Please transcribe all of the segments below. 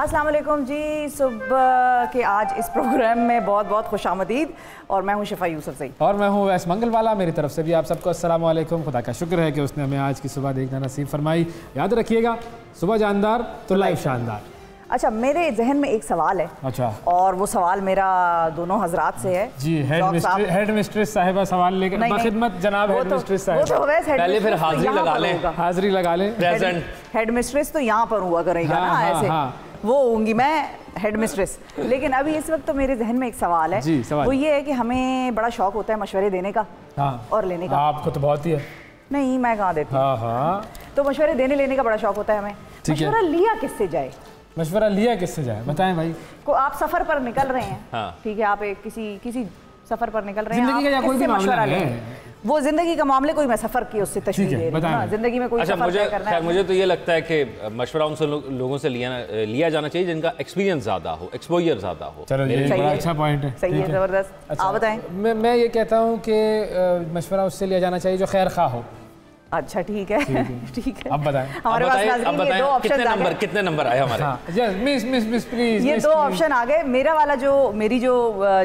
अस्सलाम वालेकुम जी। सुबह के आज इस प्रोग्राम में बहुत बहुत खुशामदीद। और मैं हूँ शिफा यूसुफ सही और मैं हूँ वैस मंगल वाला। मेरी तरफ से भी आप सबको अस्सलाम वालेकुम। खुदा का शुक्र है कि उसने हमें आज की सुबह देखना नसीब फरमाई। याद रखिएगा, सुबह जानदार तो लाइफ शानदार। अच्छा, मेरे जहन में एक सवाल है। अच्छा, और वो सवाल मेरा दोनों हजरात से है जी। हेड मिस्ट्रेस साहिबा सवाल लेकर बखिदमत जनाब। हेड मिस्ट्रेस साहिबा पहले फिर हाजिरी लगा लें। हाजिरी लगा लें। प्रेजेंट हेड मिस्ट्रेस तो यहाँ पर हुआ करेगा ना, ऐसे वो होंगी मैं हेड मिस्ट्रेस। लेकिन अभी इस वक्त तो मेरे जहन में एक सवाल है जी, सवाल। वो ये है कि हमें बड़ा शौक होता है मशवरे देने का और लेने का। आपको तो बहुत ही है। नहीं, मैं कहाँ देती हूँ। तो मशवरे देने लेने का बड़ा शौक होता है हमें। मशवरा लिया किससे जाए? मशवरा लिया किससे जाए बताएं भाई। को आप सफर पर निकल रहे हैं, ठीक है, आप एक किसी सफर पर निकल रहे हैं, जिंदगी का कोई भी मशवरा ले, वो जिंदगी का मामले कोई मैं सफर की उससे तशरीह दे रही हूं, जिंदगी में कोई सफर तय करना है। मुझे तो ये लगता है कि मशवरा उन लोगों से लिया जाना चाहिए जिनका एक्सपीरियंस ज्यादा हो, एक्सपोजर ज्यादा हो। चलो, ये बड़ा अच्छा पॉइंट है। सही है, जबरदस्त। आप बताएं। मैं ये कहता हूँ कि मशवरा उससे लिया जाना चाहिए जो खैर खा हो। अच्छा, ठीक है, ठीक है। अब बताएं। हमारे पास नाज़रीन दो ऑप्शन कितने नंबर आए हमारे? Miss please. ये दो ऑप्शन आ गए। मेरा वाला मेरी जो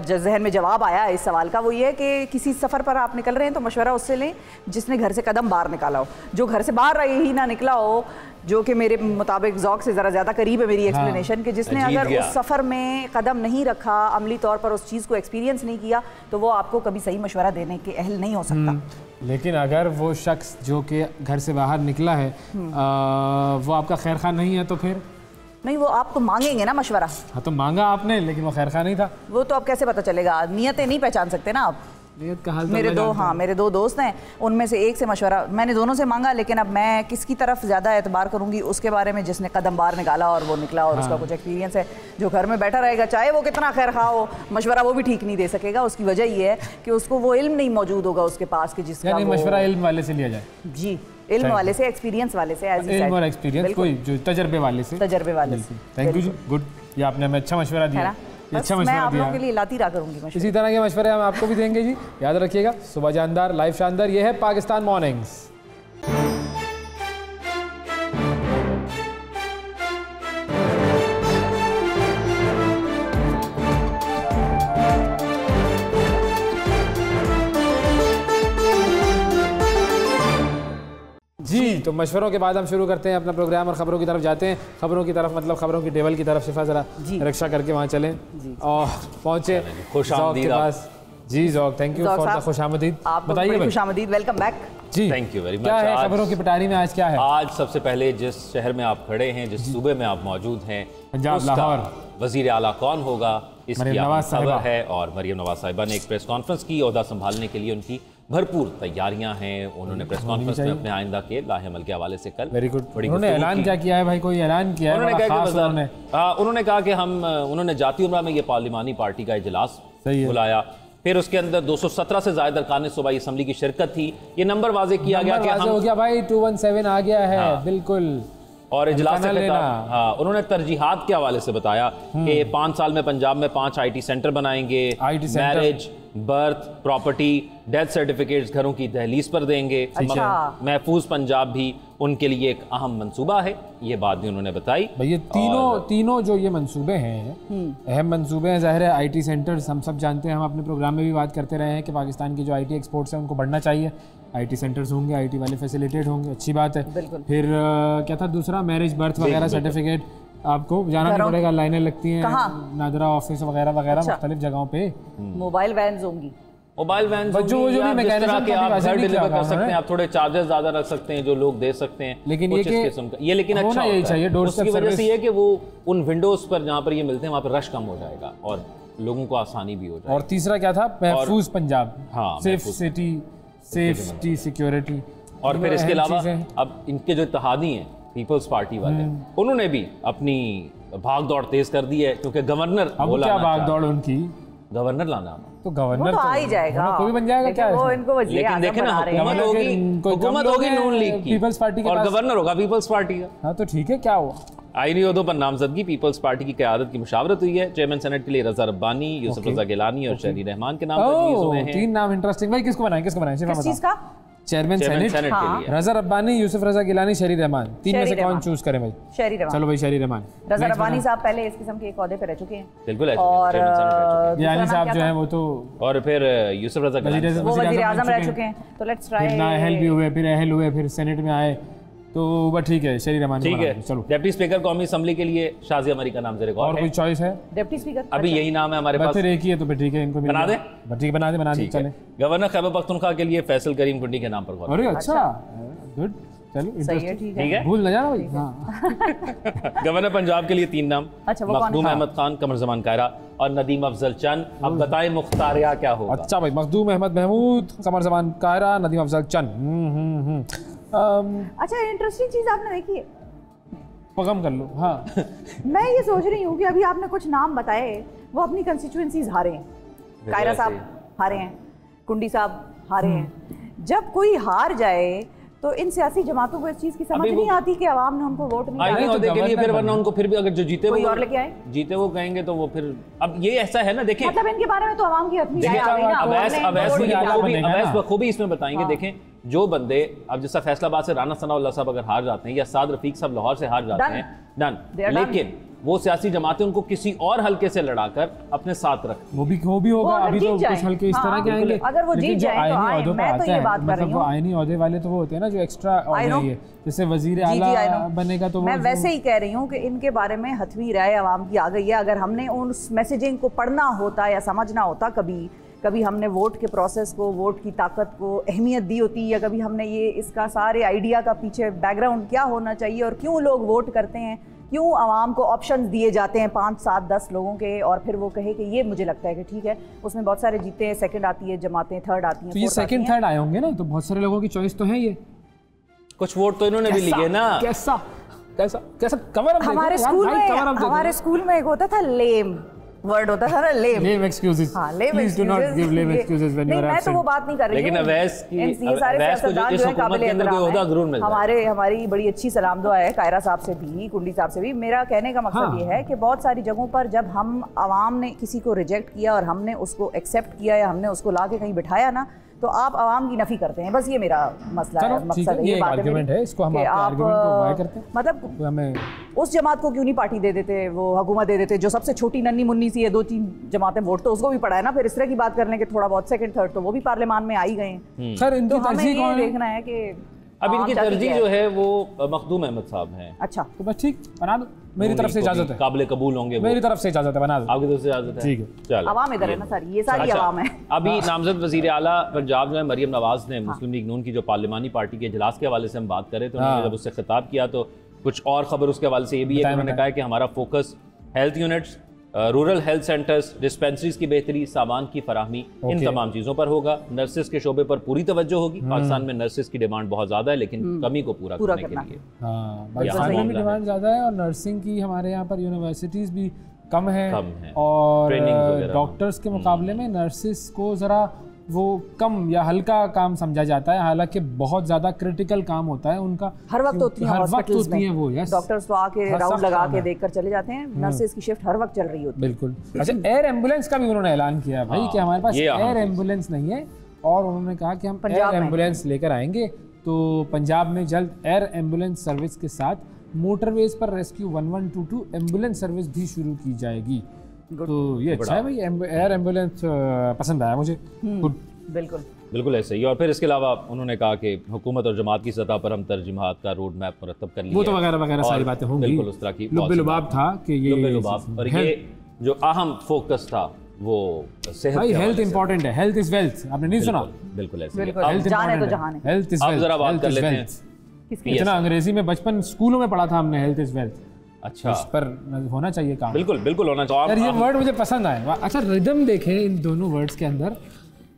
जहन में जवाब आया इस सवाल का, वो ये है कि किसी सफर पर आप निकल रहे हैं तो मशवरा उससे लें जिसने घर से कदम बाहर निकाला हो। जो घर से बाहर ही ना निकला हो, जो कि मेरे मुताबिक ज़ौक़ से ज़रा ज़्यादा करीब है मेरी एक्सप्लेनेशन, कि जिसने अगर उस सफ़र में कदम नहीं रखा, अमली तौर पर उस चीज़ को एक्सपीरियंस नहीं किया, तो वो आपको कभी सही मशवरा देने के अहल नहीं हो सकता। लेकिन अगर वो शख्स जो कि घर से बाहर निकला है वो आपका खैर खा नहीं है तो फिर नहीं, वो आपको मांगेंगे ना मशवरा। हाँ, तो मांगा आपने, लेकिन वो खैर खा नहीं था। वो तो आप कैसे पता चलेगा? नियतें नहीं पहचान सकते ना आप। मेरे दो दोस्त हैं, उनमें से एक से मशवरा मैंने दोनों से मांगा, लेकिन अब मैं किसकी तरफ ज़्यादा एतबार करूंगी उसके बारे में जिसने कदम बाहर निकाला और वो निकला और उसका कुछ एक्सपीरियंस है। जो घर में बैठा रहेगा, चाहे वो कितना खैर खा हो, मशवरा वो भी ठीक नहीं दे सकेगा। उसकी वजह ये है कि उसको वो इल्म नहीं मौजूद होगा उसके पास कि जिसका मशवरा इल्म वाले से लिया जाए। जी, इल्म वाले से, एक्सपीरियंस वाले से, इल्म और एक्सपीरियंस, कोई जो तजर्बे वाले से। थैंक यू जी, गुड। ये आपने हमें अच्छा मशवरा दिया। अच्छा मैं आप लोगों के लिए लाती रहा करूंगी। इसी तरह के मशवरे हम आपको भी देंगे जी। याद रखिएगा, सुबह जानदार लाइफ शानदार। ये है पाकिस्तान मॉर्निंग्स। जी, तो मशवरों के बाद हम शुरू करते हैं अपना प्रोग्राम और ख़बरों की तरफ जाते हैं। ख़बरों की तरफ मतलब ख़बरों की टेबल की तरफ। शिफा ज़रा रिक्शा करके वहाँ चलें और पहुँचे ज़ौक़ के पास। जी Zauq, thank you for the खुशामदीद। बताइए। खुशामदीद, वेलकम बैक जी। Thank you very much. क्या है खबरों की पटारी में आज? क्या है आज? सबसे पहले जिस शहर में आप खड़े हैं, जिस सूबे में आप मौजूद हैं, पंजाब, लाहौर, वज़ीर आला कौन होगा, इसकी खबर है। और मरियम नवाज साहिबा ने एक प्रेस कॉन्फ्रेंस की। ओहदा संभालने के लिए उनकी भरपूर तैयारियां हैं। उन्होंने प्रेस कॉन्फ्रेंस में अपने आइंदा के लाहेअमल के हवाले से कल वेरी गुड उन्होंने ऐलान क्या किया है भाई? कोई ऐलान किया है? उन्होंने कहा कि उन्होंने जाती उम्रा में ये पार्लिमानी पार्टी का इजलास बुलाया। फिर उसके अंदर 217 से ज्यादा अरकान सूबाई असम्बली की शिरकत थी। ये नंबर वाजे किया गया कि हम हो गया भाई 217 आ गया है। बिल्कुल। और इजलास से उन्होंने तरजीहात के हवाले से बताया कि 5 साल में पंजाब में 5 IT सेंटर बनाएंगे, marriage, birth, property, death certificates घरों की दहलीज पर देंगे। महफूज पंजाब भी उनके लिए एक अहम मंसूबा है। ये बात भी उन्होंने बताई। ये तीनों जो ये मंसूबे हैं, अहम मंसूबे हैं। ज़ाहिर है IT सेंटर्स हम सब जानते हैं, हम अपने प्रोग्राम में भी बात करते रहे हैं कि पाकिस्तान की जो IT एक्सपोर्ट्स हैं उनको बढ़ना चाहिए। IT सेंटर्स होंगे, IT वाले फैसिलिटेट होंगे, अच्छी बात है। फिर क्या था दूसरा? मैरिज, बर्थ वगैरह सर्टिफिकेट आपको जाना नहीं पड़ेगा, लाइनें लगती हैं नादरा ऑफिस वगैरह वगैरह मुख्तलिफ जगहों पे। मोबाइल वैन्स होंगी, मोबाइल वैन जो मैकेनिज्म के आप घर डिलीवर कर सकते हैं, आप थोड़े चार्जेस ज्यादा रख सकते हैं जो लोग दे सकते हैं। लेकिन ये लेकिन अच्छा यही चाहिए। उसकी वजह से ये कि वो उन विंडोज पर जहाँ पर ये मिलते हैं वहाँ पर रश कम हो जाएगा और लोगों को आसानी भी हो जाएगी। और तीसरा क्या था? महफूज Punjab, safe city, safety, security. और फिर इसके अलावा अब इनके जो इत्तेहादी हैं पीपल्स पार्टी वाले, उन्होंने भी अपनी भाग दौड़ तेज कर दी है क्योंकि गवर्नर क्या भाग दौड़ उनकी? गवर्नर लाना तो गवर्नर तो आ ही जाएगा, कोई बन जाएगा क्या? वो इनको लेकिन देखे ना, हुकूमत होगी नून लीग की, पीपल्स पार्टी और गवर्नर होगा पीपल्स पार्टी का। हाँ तो ठीक है, क्या हुआ? आईनी ओहदों पर नामजदगी पीपल्स पार्टी की क़यादत की मुशावरत हुई है। चेयरमैन सेनेट के लिए रजा रब्बानी, यूसुफ रजा गिलानी और शहरी रहमान के नाम तजवीज़ हुए हैं। 3 नाम इंटरेस्टिंग। भाई किसको बनाएं? किस चीज़ का? चेयरमैन सेनेट के लिए रजा रब्बानी, यूसुफ रजा गिलानी, शहरी रहमान, तीन में से कौन चूज करें भाई? शहरी रहमान। चलो भाई शहरी रहमान। रजा रब्बानी साहब पहले इस किस्म के एक ओहदे पे रह चुके हैं। बिल्कुल। और गिलानी साहब जो है वो तो, और फिर यूसुफ रजा गिलानी वो वजीर आजम रह चुके हैं। तो लेट्स ट्राई। नाअहल भी हुए, फिर अहल हुए, फिर सेनेट में आए, तो बस ठीक है शहरी रहमान। ठीक है, चलो। डिप्टी स्पीकर कौमी असेंबली के लिए शाज़िया मरी का नाम ज़ेरे-गौर है। और कोई चॉइस है? डिप्टी स्पीकर अभी यही नाम है हमारे पास। फिर एक ही है तो फिर ठीक है, इनको बना दे। ठीक है, बना दे चले। गवर्नर खैबर पख्तूनख्वा के लिए फैसल करीम कुंडी के नाम पर गौर। अरे अच्छा, गुड, चलो सही है, ठीक है। भूल न जाना भाई। हाँ। गवर्नर पंजाब के लिए 3 नाम, मखदूम अहमद खान, कमर जमान कायरा और नदीम अफजल चंद। अब बताएं मुख्तारिया क्या होगा? अच्छा भाई, मखदूम अहमद महमूद, कमर जमान कायरा, नदीम अफजल चंद। अच्छा, इंटरेस्टिंग चीज आपने देखी है, पगम कर लो। हाँ। मैं ये सोच रही हूँ कि अभी आपने कुछ नाम बताए, वो अपनी कंस्टिट्यूएंसीज हारे हैं। कायरा साहब हारे हैं, कुंडी साहब हारे हैं। जब कोई हार जाए तो इन सियासी जमातों को इस चीज की समझ नहीं आती कि आवाम ने उनको वोट नहीं दिया के लिए, फिर वरना उनको फिर भी अगर जो जीते कोई और लेके आए, जीते वो कहेंगे तो वो फिर, अब ये ऐसा है ना, देखिए मतलब इनके बारे में तो आवाम की अपनी राय आ गई ना। अवैस बखूबी इसमें बताएंगे। देखें जो बंदे, अब जैसा फैसलाबाद से राना सनाउल्लाह साहब अगर हार जाते हैं या साद रफीक साहब लाहौर से हार जाते हैं, डन। लेकिन वो सियासी जमातें उनको किसी और हल्के से लड़ाकर अपने साथ रख, वो भी होगा। अभी तो कुछ हल्के इस तरह के आएंगे, अगर वो जीत जाए तो आए। मैं तो ये बात कर रही हूं, वो आईनी ओहदे वाले तो वो होते हैं ना जो एक्स्ट्रा ओहदे, जैसे वजीर आला बनेगा तो मैं वैसे ही कह रही हूँ कि इनके बारे में हथवी राय आवाम की आ गई है। अगर हमने उस मैसेजिंग को पढ़ना होता या समझना होता, कभी हमने वोट के प्रोसेस को, वोट की ताकत को अहमियत दी होती, या कभी हमने ये इसका सारे आइडिया का पीछे बैकग्राउंड क्या होना चाहिए और क्यों लोग वोट करते हैं, क्यों आवाम को ऑप्शंस दिए जाते हैं 5, 7, 10 लोगों के, और फिर वो कहे कि ये मुझे लगता है कि ठीक है। उसमें बहुत सारे जीते हैं, सेकंड आती है जमातें, थर्ड आती हैं। तो ये सेकंड थर्ड आए होंगे ना, तो बहुत सारे लोगों की चॉइस तो है। ये कुछ वोट तो इन्होंने भी लिए ना। कैसा कवर हमारे स्कूल में एक होता था लेम वर्ड होता था ना, lame excuses. हाँ, please do not give lame excuses when you are absent. मैं तो वो बात नहीं कर रही हूँ, लेकिन अवैस को जो इस हुकूमत के अंदर कोई ओहदा जरूर मिलता है। हमारी बड़ी अच्छी सलाम दुआ है कायरा साहब से भी, कुंडी साहब से भी। मेरा कहने का मकसद ये है कि बहुत सारी जगहों पर जब हम आवाम ने किसी को रिजेक्ट किया और हमने उसको एक्सेप्ट किया या हमने उसको ला के कहीं बिठाया ना, तो आप आवाम की नफी करते हैं। बस ये मेरा मसला है, मकसद ये आर्गुमेंट है, इसको हम आपके आर्गुमेंट को वाय करते हैं। मतलब हमें उस जमात को क्यों नहीं पार्टी दे देते, वो हुकूमत दे देते जो सबसे छोटी नन्ही मुन्नी सी है, 2-3 जमातें वोट तो उसको भी पड़ा है ना। फिर इस तरह की बात कर लें कि थोड़ा बहुत सेकंड थर्ड, तो वो भी पार्लियामान में आ ही गए। सर इनकी तो हमें तरजीह ये देखना है कि अब इनकी तरजीह जो है वो मखदूम अहमद साहब हैं। अच्छा, तो बस ठीक, बना दो, मेरी तरफ से इजाजत है। काबिल कबूल होंगे, मेरी तरफ से इजाजत है, बना दो। आपकी तरफ से इजाजत है, ठीक है। चलो, आवाम इधर है ना सारी, ये सारी आवाम है। अभी नामजद वजीर आला पंजाब जो है मरियम नवाज ने मुस्लिम लीग नून की जो पार्लिमानी पार्टी के इजलास के हवाले से हम बात करें, तो उन्होंने जब उससे खिताब किया तो कुछ और खबर उसके हवाले से ये भी है कि उन्होंने कहा कि हमारा focus health units, rural health centres, dispensaries की बेहतरी, सामान की फराहमी, इन तमाम चीज़ों पर होगा। नर्सेज के शोबे पर पूरी तवज्जो होगी। पाकिस्तान में नर्सेज की डिमांड बहुत ज़्यादा है, लेकिन कमी को पूरा करने के लिए पाकिस्तान में भी डिमांड ज़्यादा है, और नर्सिंग की हमारे यहाँ पर यूनिवर्सिटीज़ भी कम है, और डॉक्टर्स के मुकाबले में नर्सेज को ज़रा वो कम या हल्का काम समझा जाता है, हालांकि बहुत ज़्यादा क्रिटिकल काम होता है उनका। हर वक्त होती है हॉस्पिटल्स में वो, डॉक्टर्स तो आके राउंड लगा के देखकर चले जाते हैं। नर्सेज की शिफ्ट हर वक्त चल रही होती है। बिल्कुल। अच्छा, एयर एम्बुलेंस का भी उन्होंने ऐलान किया भाई कि हमारे पास एयर एम्बुलेंस नहीं है, और उन्होंने कहा कि हम एयर एम्बुलेंस लेकर आएंगे। तो पंजाब में जल्द एयर एम्बुलेंस सर्विस के साथ मोटरवेज पर रेस्क्यू 1122 एम्बुलेंस सर्विस भी शुरू की जाएगी। तो ये अच्छा है भाई, एयर एम्बुलेंस पसंद आया मुझे। बिल्कुल ऐसे ही। और फिर इसके अलावा उन्होंने कहा कि हुकूमत और जमात की सतह पर हम तरजीहात का रोड मैप मुरतब कर लिया, वो तो वगैरह सारी बातें होंगी। बिल्कुल उस तरह की लुब्बे-लुबाब था कि ये, और ये जो अहम फोकस था वो सेहत। भाई हेल्थ इंपॉर्टेंट है, हेल्थ इज वेल्थ, आपने नहीं सुना? बिल्कुल ऐसे। जान है तो जहान है, हेल्थ इज वेल्थ। जरा बात कर लेते हैं, इतना अंग्रेजी में बचपन स्कूलों में पढ़ा था हमने, हेल्थ इज वेल्थ। अच्छा, इस पर होना चाहिए काम। बिल्कुल होना चाहिए। यार ये वर्ड मुझे पसंद आया। अच्छा, रिदम देखें इन दोनों वर्ड्स के अंदर,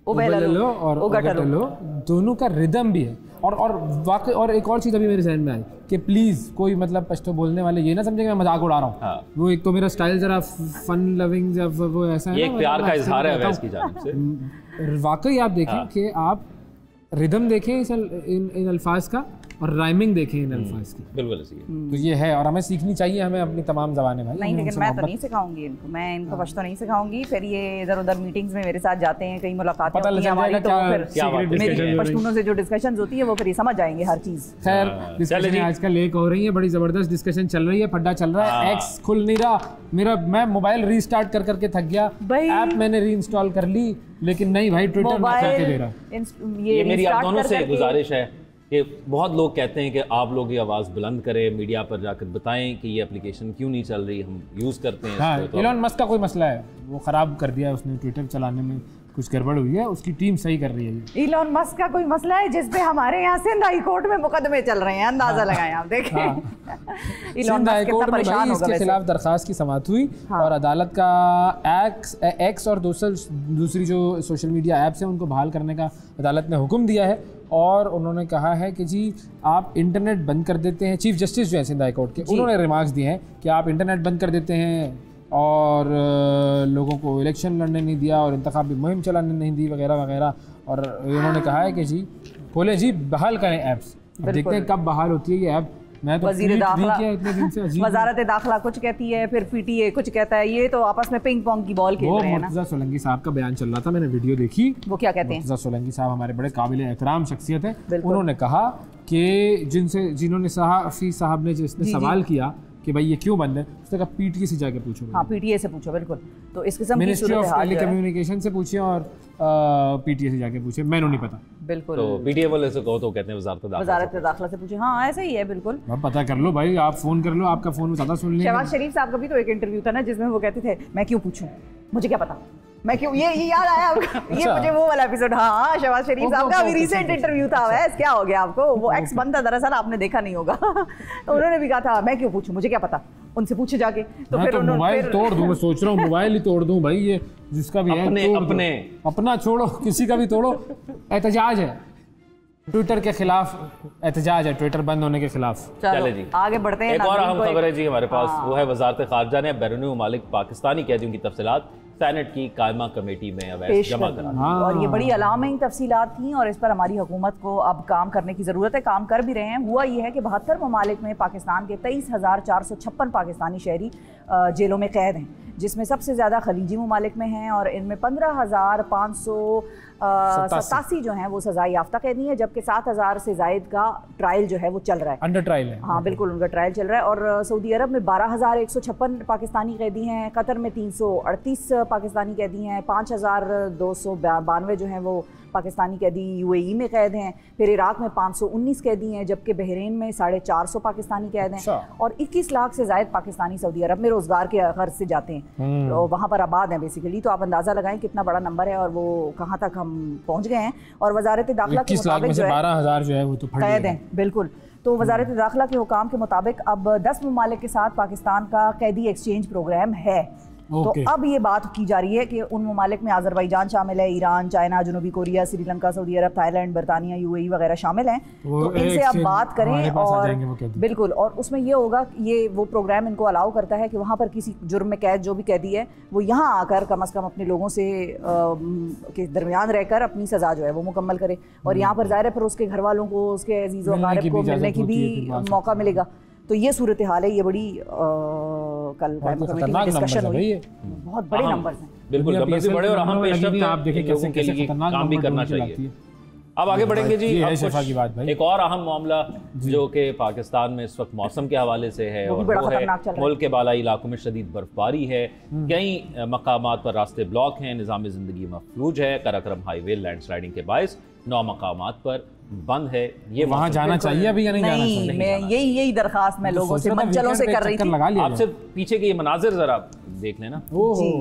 ओबेललो और ओगटलो, दोनों का रिदम भी है। और वाकई, और एक और चीज़ अभी मेरे जहन में आई कि प्लीज़ कोई मतलब पश्तो बोलने वाले ये ना समझे कि मैं मजाक उड़ा रहा हूँ। वो एक तो मेरा स्टाइल ज़रा फन लविंग, वो ऐसा है, एक प्यार का इजहार है अवैस की जानिब से। वाकई आप देखें कि आप रिदम देखें इन अल्फाज का, और राइमिंग देखें इन अल्फाज की। बिल्कुल ऐसी है। तो ये है, और हमें सीखनी चाहिए, हमें अपनी तमाम ज़बानें भाई। नहीं, लेकिन मैं तो नहीं सिखाऊंगी इनको, मैं इनको पश्तो नहीं सिखाऊंगी। फिर ये इधर उधर मीटिंग्स में मेरे साथ जाते हैं, कई मुलाकातें होती हैं हमारी, तो फिर मेरी पश्तूनों से जो डिस्कशन होती है वो फिर ये समझ जाएंगे हर चीज़। खैर, डिस्कशन आजकल एक हो रही है, बड़ी ज़बरदस्त डिस्कशन चल रही है, फड्डा चल रहा है, एक्स खुल नहीं रहा मेरा, मैं मोबाइल रीस्टार्ट कर करके थक गया, ऐप मैंने रीइंस्टॉल कर ली, लेकिन नहीं भाई ट्विटर नहीं चल के दे रहा। ये मेरी आप दोनों से गुजारिश है कि बहुत लोग कहते हैं कि आप लोग ये आवाज़ बुलंद करें, मीडिया पर जाकर बताएं कि ये एप्लीकेशन क्यों नहीं चल रही, हम यूज़ करते हैं। हाँ, इलॉन मस्क का कोई मसला है, वो ख़राब कर दिया उसने, ट्विटर चलाने में कुछ गड़बड़ हुई है, उसकी टीम सही कर रही है। इलॉन मस्क का कोई मसला है जिसपे हमारे यहाँ सिंध हाई कोर्ट में मुकदमे चल रहे हैं, अंदाजा लगाएं आप, देखें। इलॉन मस्क कितना परेशान होगा। इसके खिलाफ दरखास्त की समाअत हुई और अदालत का एक्स और दूसरी जो सोशल मीडिया ऐप्स हैं उनको बहाल करने का अदालत ने हुक्म दिया है, और उन्होंने कहा है कि जी आप इंटरनेट बंद कर देते हैं। चीफ जस्टिस जो है सिंध हाई कोर्ट के, उन्होंने रिमार्क्स दिए हैं कि आप इंटरनेट बंद कर देते हैं और लोगों को इलेक्शन लड़ने नहीं दिया और इंतखाबी मुहिम चलाने नहीं दी वगैरह वगैरह, और उन्होंने कहा है कि जी बोले जी बहाल करें ऐप्स। अब देखते हैं कब बहाल होती है ये ऐप। मैं तो वज़ीर दाखिला इतने दिन से वज़ारत दाखिला कुछ कहती है, फिर पीटीए कुछ कहता है, ये तो आपस में पिंग पोंग की बॉल खेल रहे हैं ना। मुर्तज़ा सोलंकी साहब का बयान चल रहा था, मैंने वीडियो देखी। वो क्या कहते हैं? मुर्तज़ा सोलंकी साहब हमारे बड़े काबिल एहतराम शख्सियत है। उन्होंने कहा कि जिन्होंने सहाफ़ी साहब ने जिसने सवाल किया कि भाई ये क्यों बंद है, उसने कहा पीटीए से जाके पूछो। हाँ, पीटीए से पूछो, बिल्कुल। तो इस किस्म की मिनिस्ट्री ऑफ टेलीकम्युनिकेशन से पूछिए और पीटीए से जाके पूछे, मैंने नहीं पता। बिल्कुल। तो पीटीए वाले से कहो तो कहते हैं वज़ारत दाखिला से पूछे। हाँ, ऐसा ही है, बिल्कुल। आप पता कर लो भाई, आप फ़ोन कर लो, आपका फ़ोन में ज़्यादा सुन लेंगे। शहबाज शरीफ साहब का भी तो एक इंटरव्यू था ना जिसमें वो कहते थे मैं क्यों पूछूं, मुझे क्या पता, मैं क्यों, ये याद आया आपका? ये मुझे वो वाला एपिसोड। हाँ, शहबाज शरीफ साहब का अभी रिसेंट इंटरव्यू था। वैसे क्या हो गया आपको? वो एक्स बनता दरअसल, आपने देखा नहीं होगा। तो उन्होंने भी कहा था मैं क्यों पूछूं, मुझे क्या पता, उनसे पूछे जाके। तो फिर उन्होंने मोबाइल तोड़ दूं, मैं सोच रहा हूँ मोबाइल ही तोड़ दूं भाई, ये जिसका भी है अपना छोड़ो, किसी का भी तोड़ो। एहतजाज है ट्विटर के खिलाफ, एहतजाज है ट्विटर बंद होने के खिलाफ। चले जी आगे बढ़ते हैं। एक और अहम खबर है जी हमारे पास, वो है वजारत खारजा ने बैरूनी ममालिक पाकिस्तानी कैदियों की तफसीलात सेनेट की कायमा कमेटी में अवैध जमा करा। और ये बड़ी अलार्मिंग तफसीलात थी और इस पर हमारी हुकूमत को अब काम करने की ज़रूरत है। काम कर भी रहे हैं। हुआ ये है कि 72 ममालिक में पाकिस्तान के 23,456 पाकिस्तानी शहरी जेलों में कैद हैं, जिसमें सबसे ज़्यादा खलीजी ममालिक में हैं और इनमें 15,587 जो हैं वो सज़ा याफ्ता कैदी हैं, जबकि 7,000 से ज़ायद का ट्रायल जो है वो चल रहा है, अंडर ट्रायल है। हाँ बिल्कुल, उनका ट्रायल चल रहा है। और सऊदी अरब में 12,156 पाकिस्तानी कैदी हैं, कतर में 338 पाकिस्तानी कैदी हैं, 5,292 जो हैं वो पाकिस्तानी कैदी यूएई में कैद हैं। फिर इराक में 519 कैदी हैं, जबकि बहरीन में 450 पाकिस्तानी कैद हैं। और 21 लाख से ज़ायद पाकिस्तानी सऊदी अरब में रोज़गार के गर्ज से जाते हैं, तो वहाँ पर आबाद हैं बेसिकली। तो आप अंदाज़ा लगाएं कितना बड़ा नंबर है और वो कहाँ तक हम पहुँच गए हैं। और वज़ारत दाखिला के मुताबिक जो है 12,000 जो है वो तो कैद हैं, बिल्कुल। तो वज़ारत दाखिला के हुकाम के मुताबिक अब 10 ममालिक के साथ पाकिस्तान का कैदी एक्सचेंज प्रोग्राम है। तो अब ये बात की जा रही है कि उन ममालिक में आज़रबाईजान शामिल है, ईरान, चाइना, जनूबी कोरिया, श्रीलंका, सऊदी अरब, थाईलैंड, बरतानिया, यूएई वगैरह शामिल हैं। तो इनसे आप बात करें और बिल्कुल, और उसमें ये होगा, ये वो प्रोग्राम इनको अलाउ करता है कि वहाँ पर किसी जुर्म में कैद जो भी कैदी है वो यहाँ आकर कम से कम अपने लोगों से के दरमियान रहकर अपनी सज़ा जो है वो मुकम्मल करे। और यहाँ पर ज़ाहिर है फिर उसके घर वालों को, उसके अजीज़ व अक़ारिब को मिलने की भी मौका मिलेगा। तो ये सूरत हाल है। ये बड़ी कल डिस्कशन हुई, बहुत बड़े नंबर हैं, बिल्कुल नंबर से बड़े और अहम पेशरफ्त आप देखें कैसे कैसे काम भी करना चाहिए। अब आगे बढ़ेंगे जी, की बात भाई। एक और अहम मामला जो कि पाकिस्तान में इस वक्त मौसम के हवाले से है, और वो है मुल्क के बालाई इलाकों में शदीद बर्फबारी है, कई मकामात पर रास्ते ब्लॉक हैं, निज़ाम ज़िंदगी मफलूज है, कराक्रम हाईवे लैंडस्लाइडिंग के बायस 9 मकामात पर बंद है। ये वहाँ जाना चाहिए अभी या नहीं जाना चाहिए? मैं यही दरखास्त मैं लोगों से मंचलों से कर रही थी। आपसे पीछे के ये मनाजिर जरा देख लेना। ओहो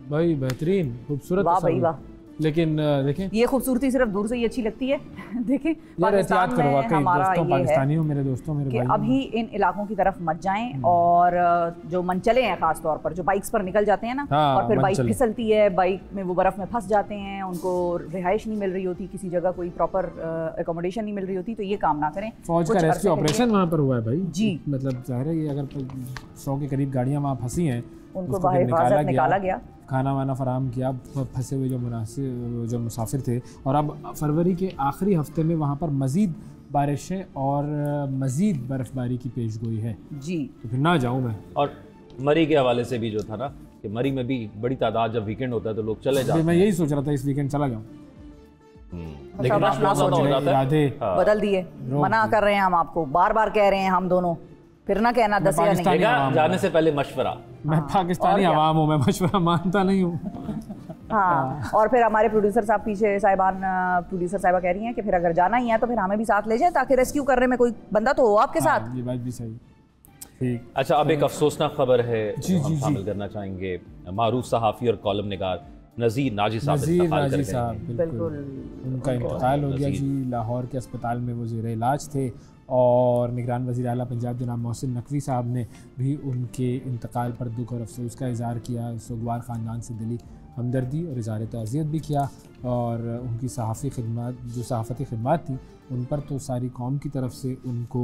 भाई, बेहतरीन, खूबसूरत। वाह भाई वाह। लेकिन देखें ये खूबसूरती सिर्फ दूर से ही अच्छी लगती है। देखें पाकिस्तान में हमारा पाकिस्तानियों, मेरे दोस्तों, मेरे भाई, अभी इन इलाकों की तरफ मत जाएं। और जो मनचले हैं खास तौर पर, जो बाइक्स पर निकल जाते हैं ना, और फिर बाइक फिसलती है, बाइक में वो बर्फ में फंस जाते हैं, उनको रिहाइश नहीं मिल रही होती, किसी जगह कोई प्रॉपर एकोमोडेशन नहीं मिल रही होती, तो ये काम ना करें। फौज का रेस्क्यू ऑपरेशन वहाँ पर हुआ है भाई जी, मतलब जाहिर है ये अगर 100 के करीब गाड़ियाँ वहाँ फंसी हैं, उनको बाहिफाजत निकाला गया, खाना वाना फराहम किया फंसे हुए जो मुसाफिर थे। और अब फरवरी के आखिरी हफ्ते में वहाँ पर मज़ीद बारिशें और मज़ीद बर्फ़बारी की पेशगोई है जी। तो फिर ना जाऊँ मैं। और मरी के हवाले से भी जो था ना कि मरी में भी बड़ी तादाद जब वीकेंड होता है तो लोग चले जाते हैं। मैं यही सोच रहा था इस वीकेंड चला जाऊँ, लेकिन आप ना हो जाता है। बदल दिए, मना कर रहे हैं हम आपको, बार बार कह रहे हैं हम दोनों, फिर ना कहना 10 या नहीं। जाने से पहले मशवरा। मैं पाकिस्तानी आवाम हूँ, मैं मशवरा मानता नहीं हूँ। हाँ, और फिर हमारे प्रोड्यूसर साहब पीछे प्रोड्यूसर साहिबा कह रही हैं कि फिर अगर जाना ही है तो फिर हमें भी साथ ले जाए ताकि रेस्क्यू करने में कोई बंदा तो हो आपके साथ। ये बात भी सही। ठीक। अच्छा, अब एक अफसोसनाक खबर है जो हम शामिल करना चाहेंगे। मारूफ सहाफ़ी और कॉलम निगार नज़ीर नाजी साहब बिल्कुल उनका इंतकाल हो गया जी। लाहौर के अस्पताल में वो ज़ेर इलाज थे और निगरान वज़ीर आला पंजाब जनाब मोहसिन नकवी साहब ने भी उनके इंतकाल पर दुख और अफसोस का इज़हार किया। सोगवार ख़ानदान से दिली हमदर्दी और इज़हार ताज़ियत भी किया और उनकी सहाफ़ी खिदमत जो सहाफ़ती खिदमत थी उन पर तो सारी कौम की तरफ से उनको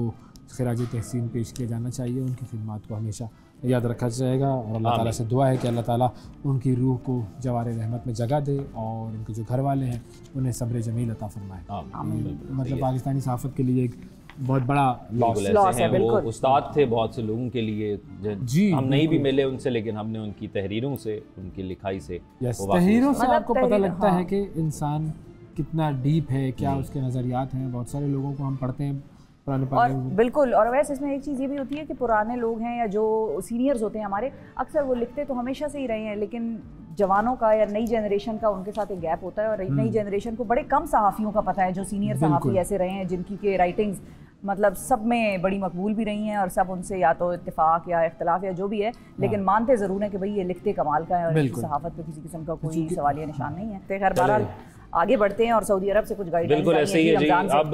खिराज तहसीन पेश किया जाना चाहिए। उनकी खिदमत को हमेशा याद रखा जाएगा और अल्लाह ताला से दुआ है कि अल्लाह ताला उनकी रूह को जवार रहमत में जगह दे और उनके जो घर वाले हैं उन्हें सब्र जमील अता फरमाए। मतलब पाकिस्तानी सहाफ़त के लिए एक बहुत बड़ा लॉस है। वो उस्ताद थे बहुत से लोगों के लिए जी। हम नहीं भी मिले उनसे, लेकिन हमने उनकी तहरीरों से, उनकी लिखाई से, तहरीरों से आपको पता लगता है कि इंसान कितना डीप है, क्या उसके नज़रियात हैं। बहुत सारे लोगों को हम पढ़ते हैं और बिल्कुल, और वैसे इसमें एक चीज़ ये भी होती है कि पुराने लोग हैं या जो सीनियर्स होते हैं हमारे, अक्सर वो लिखते तो हमेशा से ही रहे हैं, लेकिन जवानों का या नई जनरेशन का उनके साथ एक गैप होता है और नई जनरेशन को बड़े कम सहाफ़ियों का पता है जो सीनियर सहाफ़ी ऐसे रहे हैं जिनकी के राइटिंग्स मतलब सब में बड़ी मकबूल भी रही हैं और सब उनसे या तो इत्तेफाक या इख्तलाफ या जो भी है, लेकिन मानते ज़रूर हैं कि भाई ये लिखते कमाल का है और इनकी सहाफ़त पे किसी किस्म का कोई सवालिया निशान नहीं है। तो खैर बहरहाल आगे बढ़ते हैं और सऊदी अरब से कुछ गाइडलाइंस। बिल्कुल ऐसे ही है जी। अब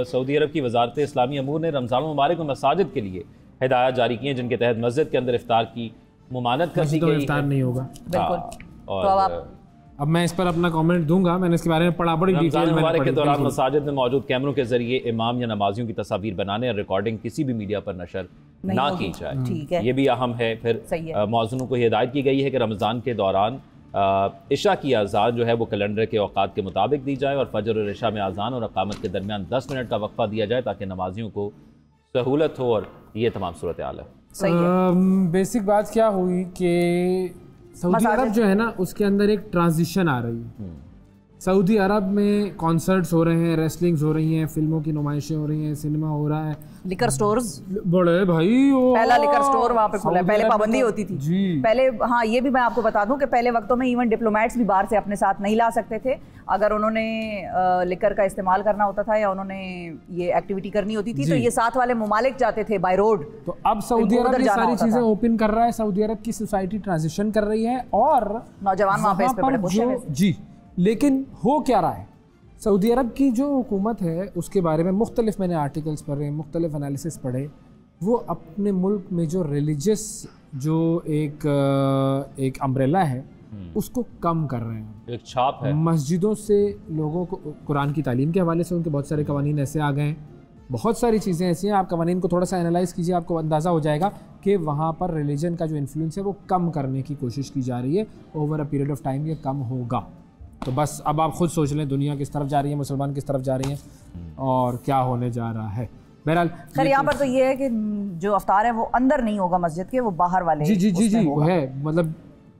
सऊदी अरब की वजारत इस्लामी अमूर ने रमज़ान मुबारक में मसाजिद के लिए हिदायत जारी की हैं जिनके तहत मस्जिद के अंदर इफ्तार की मुमानत कर दी गई है। इफ्तार नहीं होगा बिल्कुल। और अब मैं इस पर अपना कमेंट दूंगा, मैंने इसके बारे में पढ़ा बड़ी डिटेल में। मुबारक के दौरान मसाजिद में मौजूद कैमरों के जरिए इमाम या नमाजियों की तस्वीर बनाने और रिकॉर्डिंग किसी भी मीडिया पर नशर ना की जाए। ठीक है, ये भी अहम है। फिर मौज़ूनों को हिदायत की गई है कि रमज़ान के दौरान इशा की अज़ान जो है वो कैलेंडर के औकात के मुताबिक दी जाए और फजर और इशा में अज़ान और अकामत के दरमियान 10 मिनट का वक्फा दिया जाए ताकि नमाजियों को सहूलत हो। और ये तमाम सूरत हाल है। बेसिक बात क्या हुई कि सऊदी अरब जो है ना उसके अंदर एक ट्रांजिशन आ रही है। सऊदी अरब में कॉन्सर्ट्स हो रहे हैं, रेसलिंग्स हो रही हैं, फिल्मों की नुमाइशें हो रही हैं, सिनेमा हो रहा है, लिकर स्टोर्स बड़े भाई पहला लिकर स्टोर वहाँ पे खुला है। पहले पाबंदी होती थी जी। पहले हाँ, ये भी मैं आपको बता दूं कि पहले वक्तों में इवन डिप्लोमेट्स भी बाहर से अपने साथ नहीं ला सकते थे अगर उन्होंने लिकर का इस्तेमाल करना होता था या उन्होंने ये एक्टिविटी करनी होती थी, तो ये साथ वाले मुमालिक जाते थे बाय रोड। तो अब सऊदी अरब ये सारी चीजें ओपन कर रहा है। सऊदी अरब की सोसाइटी ट्रांजिशन कर रही है और नौजवान वहाँ पे इस पे बड़े खुश हैं जी। लेकिन हो क्या रहा है, सऊदी अरब की जो हुकूमत है उसके बारे में मुख्तलिफ मैंने आर्टिकल्स पढ़े, मुख्तलिफ एनालिसिस पढ़े। वो अपने मुल्क में जो रिलीजियस जो एक अम्ब्रेला है उसको कम कर रहे हैं। एक छाप है मस्जिदों से लोगों को कुरान की तालीम के हवाले से उनके बहुत सारे कवानीन ऐसे आ गए हैं, बहुत सारी चीज़ें ऐसी हैं। आप कवानीन को थोड़ा सा एनालाइज़ कीजिए, आपको अंदाज़ा हो जाएगा कि वहाँ पर रिलीजन का जो इन्फ्लुएंस है वो कम करने की कोशिश की जा रही है। Over a period of time ये कम होगा। तो बस अब आप खुद सोच लें दुनिया किस तरफ जा रही है, मुसलमान किस तरफ जा रही हैं और क्या होने जा रहा है। बहरहाल खैर यहाँ पर तो ये है कि जो अफ्तार है वो अंदर नहीं होगा मस्जिद के, वो बाहर वाले जी जी जी जी वो है। मतलब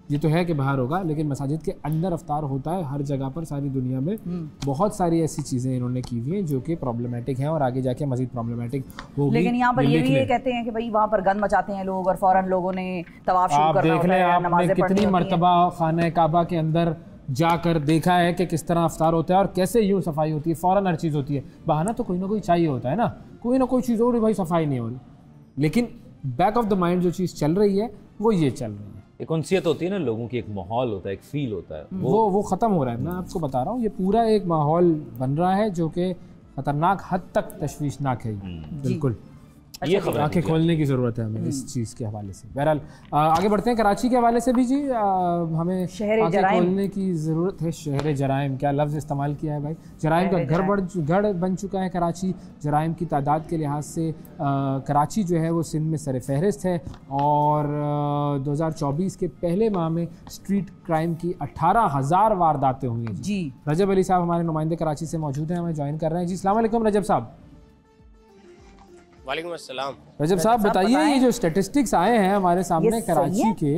ये तो है कि बाहर होगा, लेकिन मसाजिद के अंदर अफ्तार होता है हर जगह पर, सारी दुनिया में। बहुत सारी ऐसी चीज़ें इन्होंने की हुई हैं जो कि प्रॉब्लमेटिक हैं और आगे जाके मजीद प्रॉब्लमेटिक होगी। लेकिन यहाँ पर ये भी ये कहते हैं कि भाई वहाँ पर गंद मचाते हैं लोग और फौरन लोगों ने तवाफ शुरू करना होता है, नमाज़ें पढ़नी होती हैं। कितनी मरतबा खाना काबा के अंदर जाकर देखा है कि किस तरह अफ्तार होता है और कैसे यूँ सफाई होती है। फ़ौरन हर चीज़ होती है, बहाना तो कोई ना कोई चाहिए होता है ना, कोई ना कोई चीज़ हो रही, भाई सफाई नहीं हो रही, लेकिन बैक ऑफ द माइंड जो चीज़ चल रही है वो ये चल रही है। एक उनसियत होती है ना लोगों की, एक माहौल होता है, एक फील होता है, वो ख़त्म हो रहा है। मैं आपको बता रहा हूँ ये पूरा एक माहौल बन रहा है जो कि ख़तरनाक हद तक तशवीशनाक है। बिल्कुल ये आंखें खोलने की ज़रूरत है हमें इस चीज़ के हवाले से। बहरहाल आगे बढ़ते हैं। कराची के हवाले से भी जी हमें आंखें खोलने की ज़रूरत है। शहर जराइम, क्या लफ्ज़ इस्तेमाल किया है भाई। जराइम का गढ़ बन चुका है कराची। जराइम की तादाद के लिहाज से कराची जो है वो सिंध में सर फहरिस्त है और 2024 के पहले माह में स्ट्रीट क्राइम की 18,000 वारदातें हुई हैं जी। रजब अली साहब हमारे नुमाइंदे कराची से मौजूद हैं, हमें ज्वाइन कर रहे हैं जी। अस्सलाम वालेकुम रजब साहब। वालेकुम अस्सलाम। रजब साहब बताइए, ये जो स्टैटिस्टिक्स आए हैं हमारे सामने कराची के,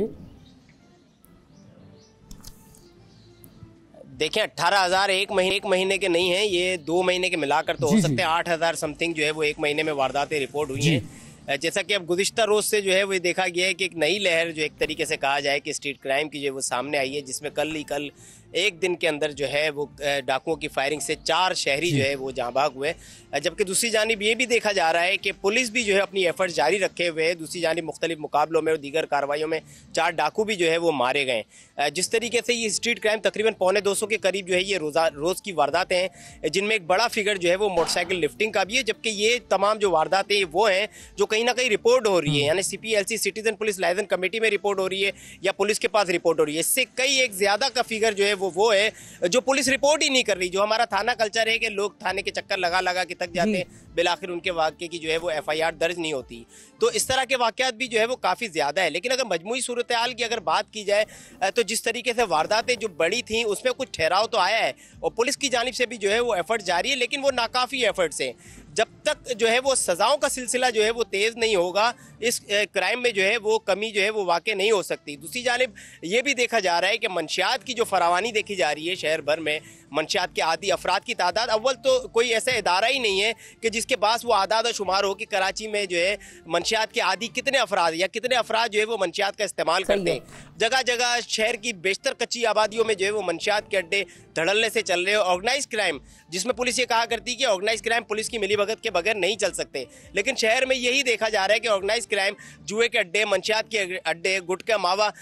देखें 18,000 एक महीने के नहीं हैं, ये 2 महीने के मिलाकर तो हो सकते हैं 8,000 समथिंग जो है वो एक महीने में वारदातें रिपोर्ट हुई हैं। जैसा कि अब गुज़िश्ता रोज़ से जो है वो देखा गया है कि एक नई लहर जो एक तरीके से कहा जाए कि स्ट्रीट क्राइम की जो है वो सामने आई है, जिसमें कल एक दिन के अंदर जो है वो डाकुओं की फायरिंग से 4 शहरी जो है वो जहाँ भाग हुए। जबकि दूसरी जानिब ये भी देखा जा रहा है कि पुलिस भी जो है अपनी एफर्ट जारी रखे हुए है। दूसरी जानिब मुख्तलिफ मुकाबलों में और दीगर कार्रवाइयों में 4 डाकू भी जो है वो मारे गए। जिस तरीके से ये स्ट्रीट क्राइम तकरीबन 250 के करीब जो है ये रोज़ की वारदातें हैं, जिनमें एक बड़ा फिगर जो है वो मोटरसाइकिल लिफ्टिंग का भी है। जबकि ये तमाम जो वारदातें वो हैं जो कहीं ना कहीं रिपोर्ट हो रही है, यानी CPLC citizen police liaison committee में रिपोर्ट हो रही है या पुलिस के पास रिपोर्ट हो रही है। इससे कई एक ज़्यादा का फिगर जो है वो है जो पुलिस रिपोर्ट ही नहीं कर रही। जो हमारा थाना कल्चर है कि लोग थाने के चक्कर लगा के थक जाते हैं, बिलाखिर उनके वाक़े की जो है वो FIR दर्ज नहीं होती। तो इस तरह के वाक़यात भी जो है वो काफ़ी ज़्यादा है। लेकिन अगर मजमूई सूरत हाल की अगर बात की जाए तो जिस तरीके से वारदातें जो बड़ी थी उसमें कुछ ठहराव तो आया है और पुलिस की जानिब से भी जो है वो एफर्ट जारी है, लेकिन वो नाकाफ़ी एफर्ट्स हैं। जब तक जो है वो सज़ाओं का सिलसिला जो है वो तेज़ नहीं होगा, इस क्राइम में जो है वो कमी जो है वो वाक़ई नहीं हो सकती। दूसरी जानिब ये भी देखा जा रहा है कि मंशियात की जो फरावानी देखी जा रही है शहर भर में, मंशियात के आदी अफराद की तादाद, अव्वल तो कोई ऐसा इदारा ही नहीं है कि जिसके पास वो आदाद शुमार हो कि कराची में जो है मंशियात के आदी कितने अफराद या कितने अफराद जो है वो मंशियात का इस्तेमाल करते हैं। जगह जगह शहर की बेशतर कच्ची आबादियों में जो है वो मंशियात के अड्डे धड़ल्ले से चल रहे हैं। ऑर्गेनाइज क्राइम, जिसमें पुलिस ये कहा करती है कि ऑर्गेनाइज क्राइम पुलिस की मिलीभगत के बगैर नहीं चल सकते, लेकिन शहर में यही देखा जा रहा है कि ऑर्गेनाइज क्राइम, जुए के अड्डे, मंशियात के अड्डे, गुटखा मावा,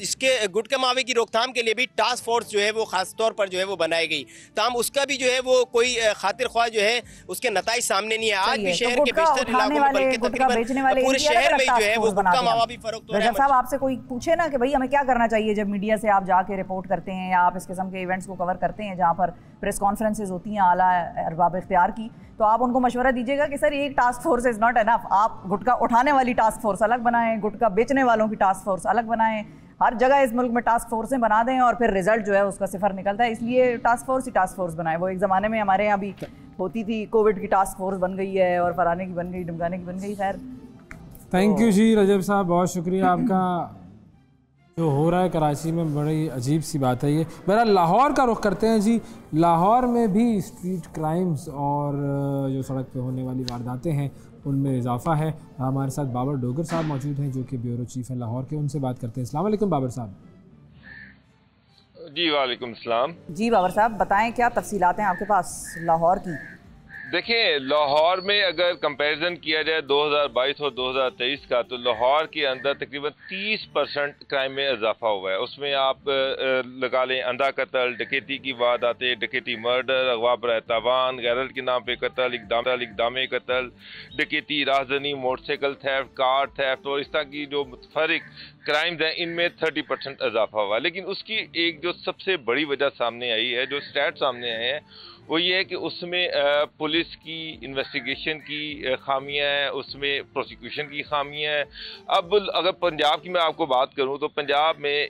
इसके गुटखा मावे की रोकथाम के लिए भी टास्क फोर्स जो है वो खास तौर पर जो है वो बनाई गई। ताम उसका भी जो है वो कोई खातिर ख्वाह जो है उसके नताइज सामने नहीं है। आज भी शहर के बेशतर इलाकों में, बल्कि तकरीबन पूरे शहर में जो है वो गुटखा मावा भी फरोख्त हो रहा है। साहब आपसे कोई पूछे ना कि भाई हमें क्या करना चाहिए जब मीडिया से आप जाके रिपोर्ट करते हैं या आप इस किस्म के इवेंट्स को कवर करते हैं जहाँ पर प्रेस कॉन्फ्रेंसेज होती हैं आला अरबाब इख्तियार की, तो आप उनको मशवरा दीजिएगा कि सर एक task force is not enough, आप गुटखा उठाने वाली टास्क फोर्स अलग बनाएं, गुटखा बेचने वालों की टास्क फोर्स अलग बनाएं, हर जगह इस मुल्क में टास्क फोर्सें बना दें और फिर रिजल्ट जो है उसका सिफर निकलता है। इसलिए टास्क फोर्स बनाए। वो एक ज़माने में हमारे यहाँ भी होती थी, कोविड की टास्क फोर्स बन गई है और फराने की बन गई, ढमकाने की बन गई। खैर थैंक यू जी रजब साहब, बहुत शुक्रिया आपका। जो हो रहा है कराची में बड़ी अजीब सी बात है ये। बहरहाल लाहौर का रुख करते हैं जी। लाहौर में भी स्ट्रीट क्राइम्स और जो सड़क पे होने वाली वारदातें हैं उनमें इजाफा है। हमारे साथ बाबर डोगर साहब मौजूद हैं जो कि ब्यूरो चीफ हैं लाहौर के, उनसे बात करते हैं। अस्सलाम वालेकुम बाबर साहब। जी वालेकुम सलाम। जी बाबर साहब बताएं क्या तफसीलात हैं आपके पास लाहौर की? देखिए लाहौर में अगर कंपैरिजन किया जाए 2022 और 2023 का, तो लाहौर के अंदर तकरीबन 30% क्राइम में इजाफा हुआ है। उसमें आप लगा लें अंधा कत्ल, डकैती की वारदातें, डकैती मर्डर, अगवा बराए तावान, गैरत के नाम पे कत्ल, इकदाम कत्ल, डकैती, राहज़नी, मोटरसाइकिल थेफ्ट, कार थेफ्ट और इस तरह की जो मुतफरिक क्राइम्स हैं इनमें 30% इजाफा हुआ। लेकिन उसकी एक जो सबसे बड़ी वजह सामने आई है, जो स्टैट सामने आए हैं, वो ये है कि उसमें पुलिस की इन्वेस्टिगेशन की खामियां हैं, उसमें प्रोसिक्यूशन की खामियां हैं। अब अगर पंजाब की मैं आपको बात करूं तो पंजाब में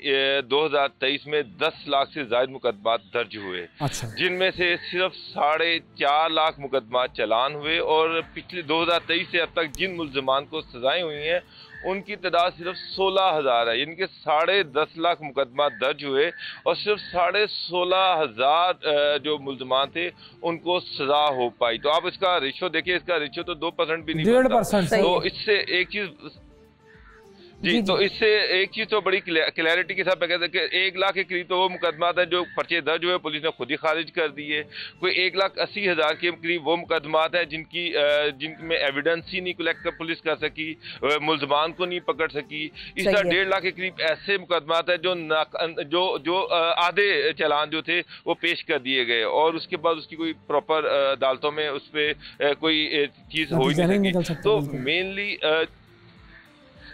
2023 में 10 लाख से ज़ायद मुकदमात दर्ज हुए। अच्छा। जिनमें से सिर्फ 4.5 लाख मुकदमात चलान हुए और पिछले 2023 से अब तक जिन मुल्ज़मान को सजाएं हुई हैं उनकी तादाद सिर्फ 16,000 है। इनके 10.5 लाख मुकदमा दर्ज हुए और सिर्फ 16,500 जो मुल्ज़मान थे उनको सजा हो पाई। तो आप इसका रेशो देखिए, इसका रेशो तो 2% भी नहीं, 1.5%। तो इससे एक चीज जी, तो इससे एक चीज तो बड़ी क्लैरिटी के साथ कहते हैं कि 1 लाख के करीब तो वो मुकदमात हैं जो पर्चे दर्ज हुए पुलिस ने खुद ही खारिज कर दिए। कोई 1,80,000 के करीब वो मुकदमात हैं जिनमें एविडेंस ही नहीं कलेक्ट पुलिस कर सकी, मुल्ज़मान को नहीं पकड़ सकी। इस तरह 1.5 लाख के करीब ऐसे मुकदमात हैं जो आधे चालान जो थे वो पेश कर दिए गए और उसके बाद उसकी कोई प्रॉपर अदालतों में उस पर कोई चीज़ हो ही नहीं सकी।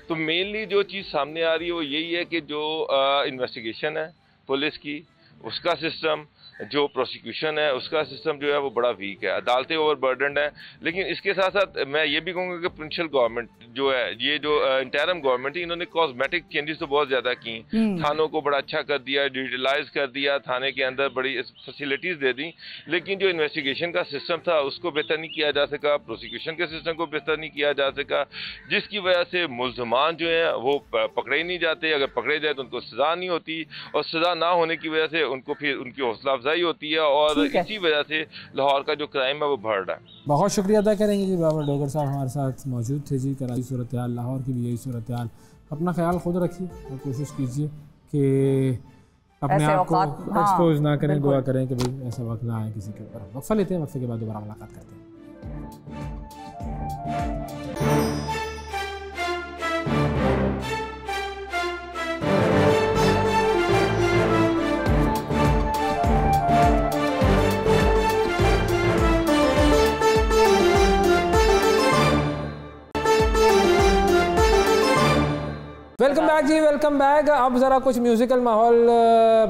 तो मेनली जो चीज़ सामने आ रही है वो यही है कि जो इन्वेस्टिगेशन है पुलिस की, उसका सिस्टम, जो प्रोसिक्यूशन है उसका सिस्टम जो है वो बड़ा वीक है, अदालतें ओवरबर्डन्ड हैं। लेकिन इसके साथ साथ मैं ये भी कहूँगा कि प्रोविंशियल गवर्नमेंट जो है, ये जो इंटरिम गवर्नमेंट है, इन्होंने कॉस्मेटिक चेंजेस तो बहुत ज़्यादा की, थानों को बड़ा अच्छा कर दिया, डिजिटलाइज कर दिया, थाने के अंदर बड़ी फैसिलिटीज़ दे दी, लेकिन जो इन्वेस्टिगेशन का सिस्टम था उसको बेहतर नहीं किया जा सका, प्रोसिक्यूशन के सिस्टम को बेहतर नहीं किया जा सका, जिसकी वजह से मुल्ज़मान जो हैं वो पकड़े नहीं जाते, अगर पकड़े जाए तो उनको सज़ा नहीं होती, और सज़ा ना होने की वजह से उनको फिर उनकी हौसला अफजाई होती है, और इसी वजह से लाहौर का जो क्राइम है वो बढ़ रहा है। बहुत शुक्रिया अदा करेंगे जी, बाबर डोगर साहब हमारे साथ मौजूद थे जी। कराची सूरत हाल, लाहौर की भी यही सूरत हाल। अपना ख्याल खुद रखिए और कोशिश कीजिए कि अपने आप को एक्सपोज ना करें, दुआ करें कि भाई ऐसा वक्त ना आए किसी के ऊपर। वक्फा लेते हैं, वक्फे के बाद दोबारा मुलाकात करते हैं। वेलकम बैक जी, वेलकम बैक। अब ज़रा कुछ म्यूज़िकल माहौल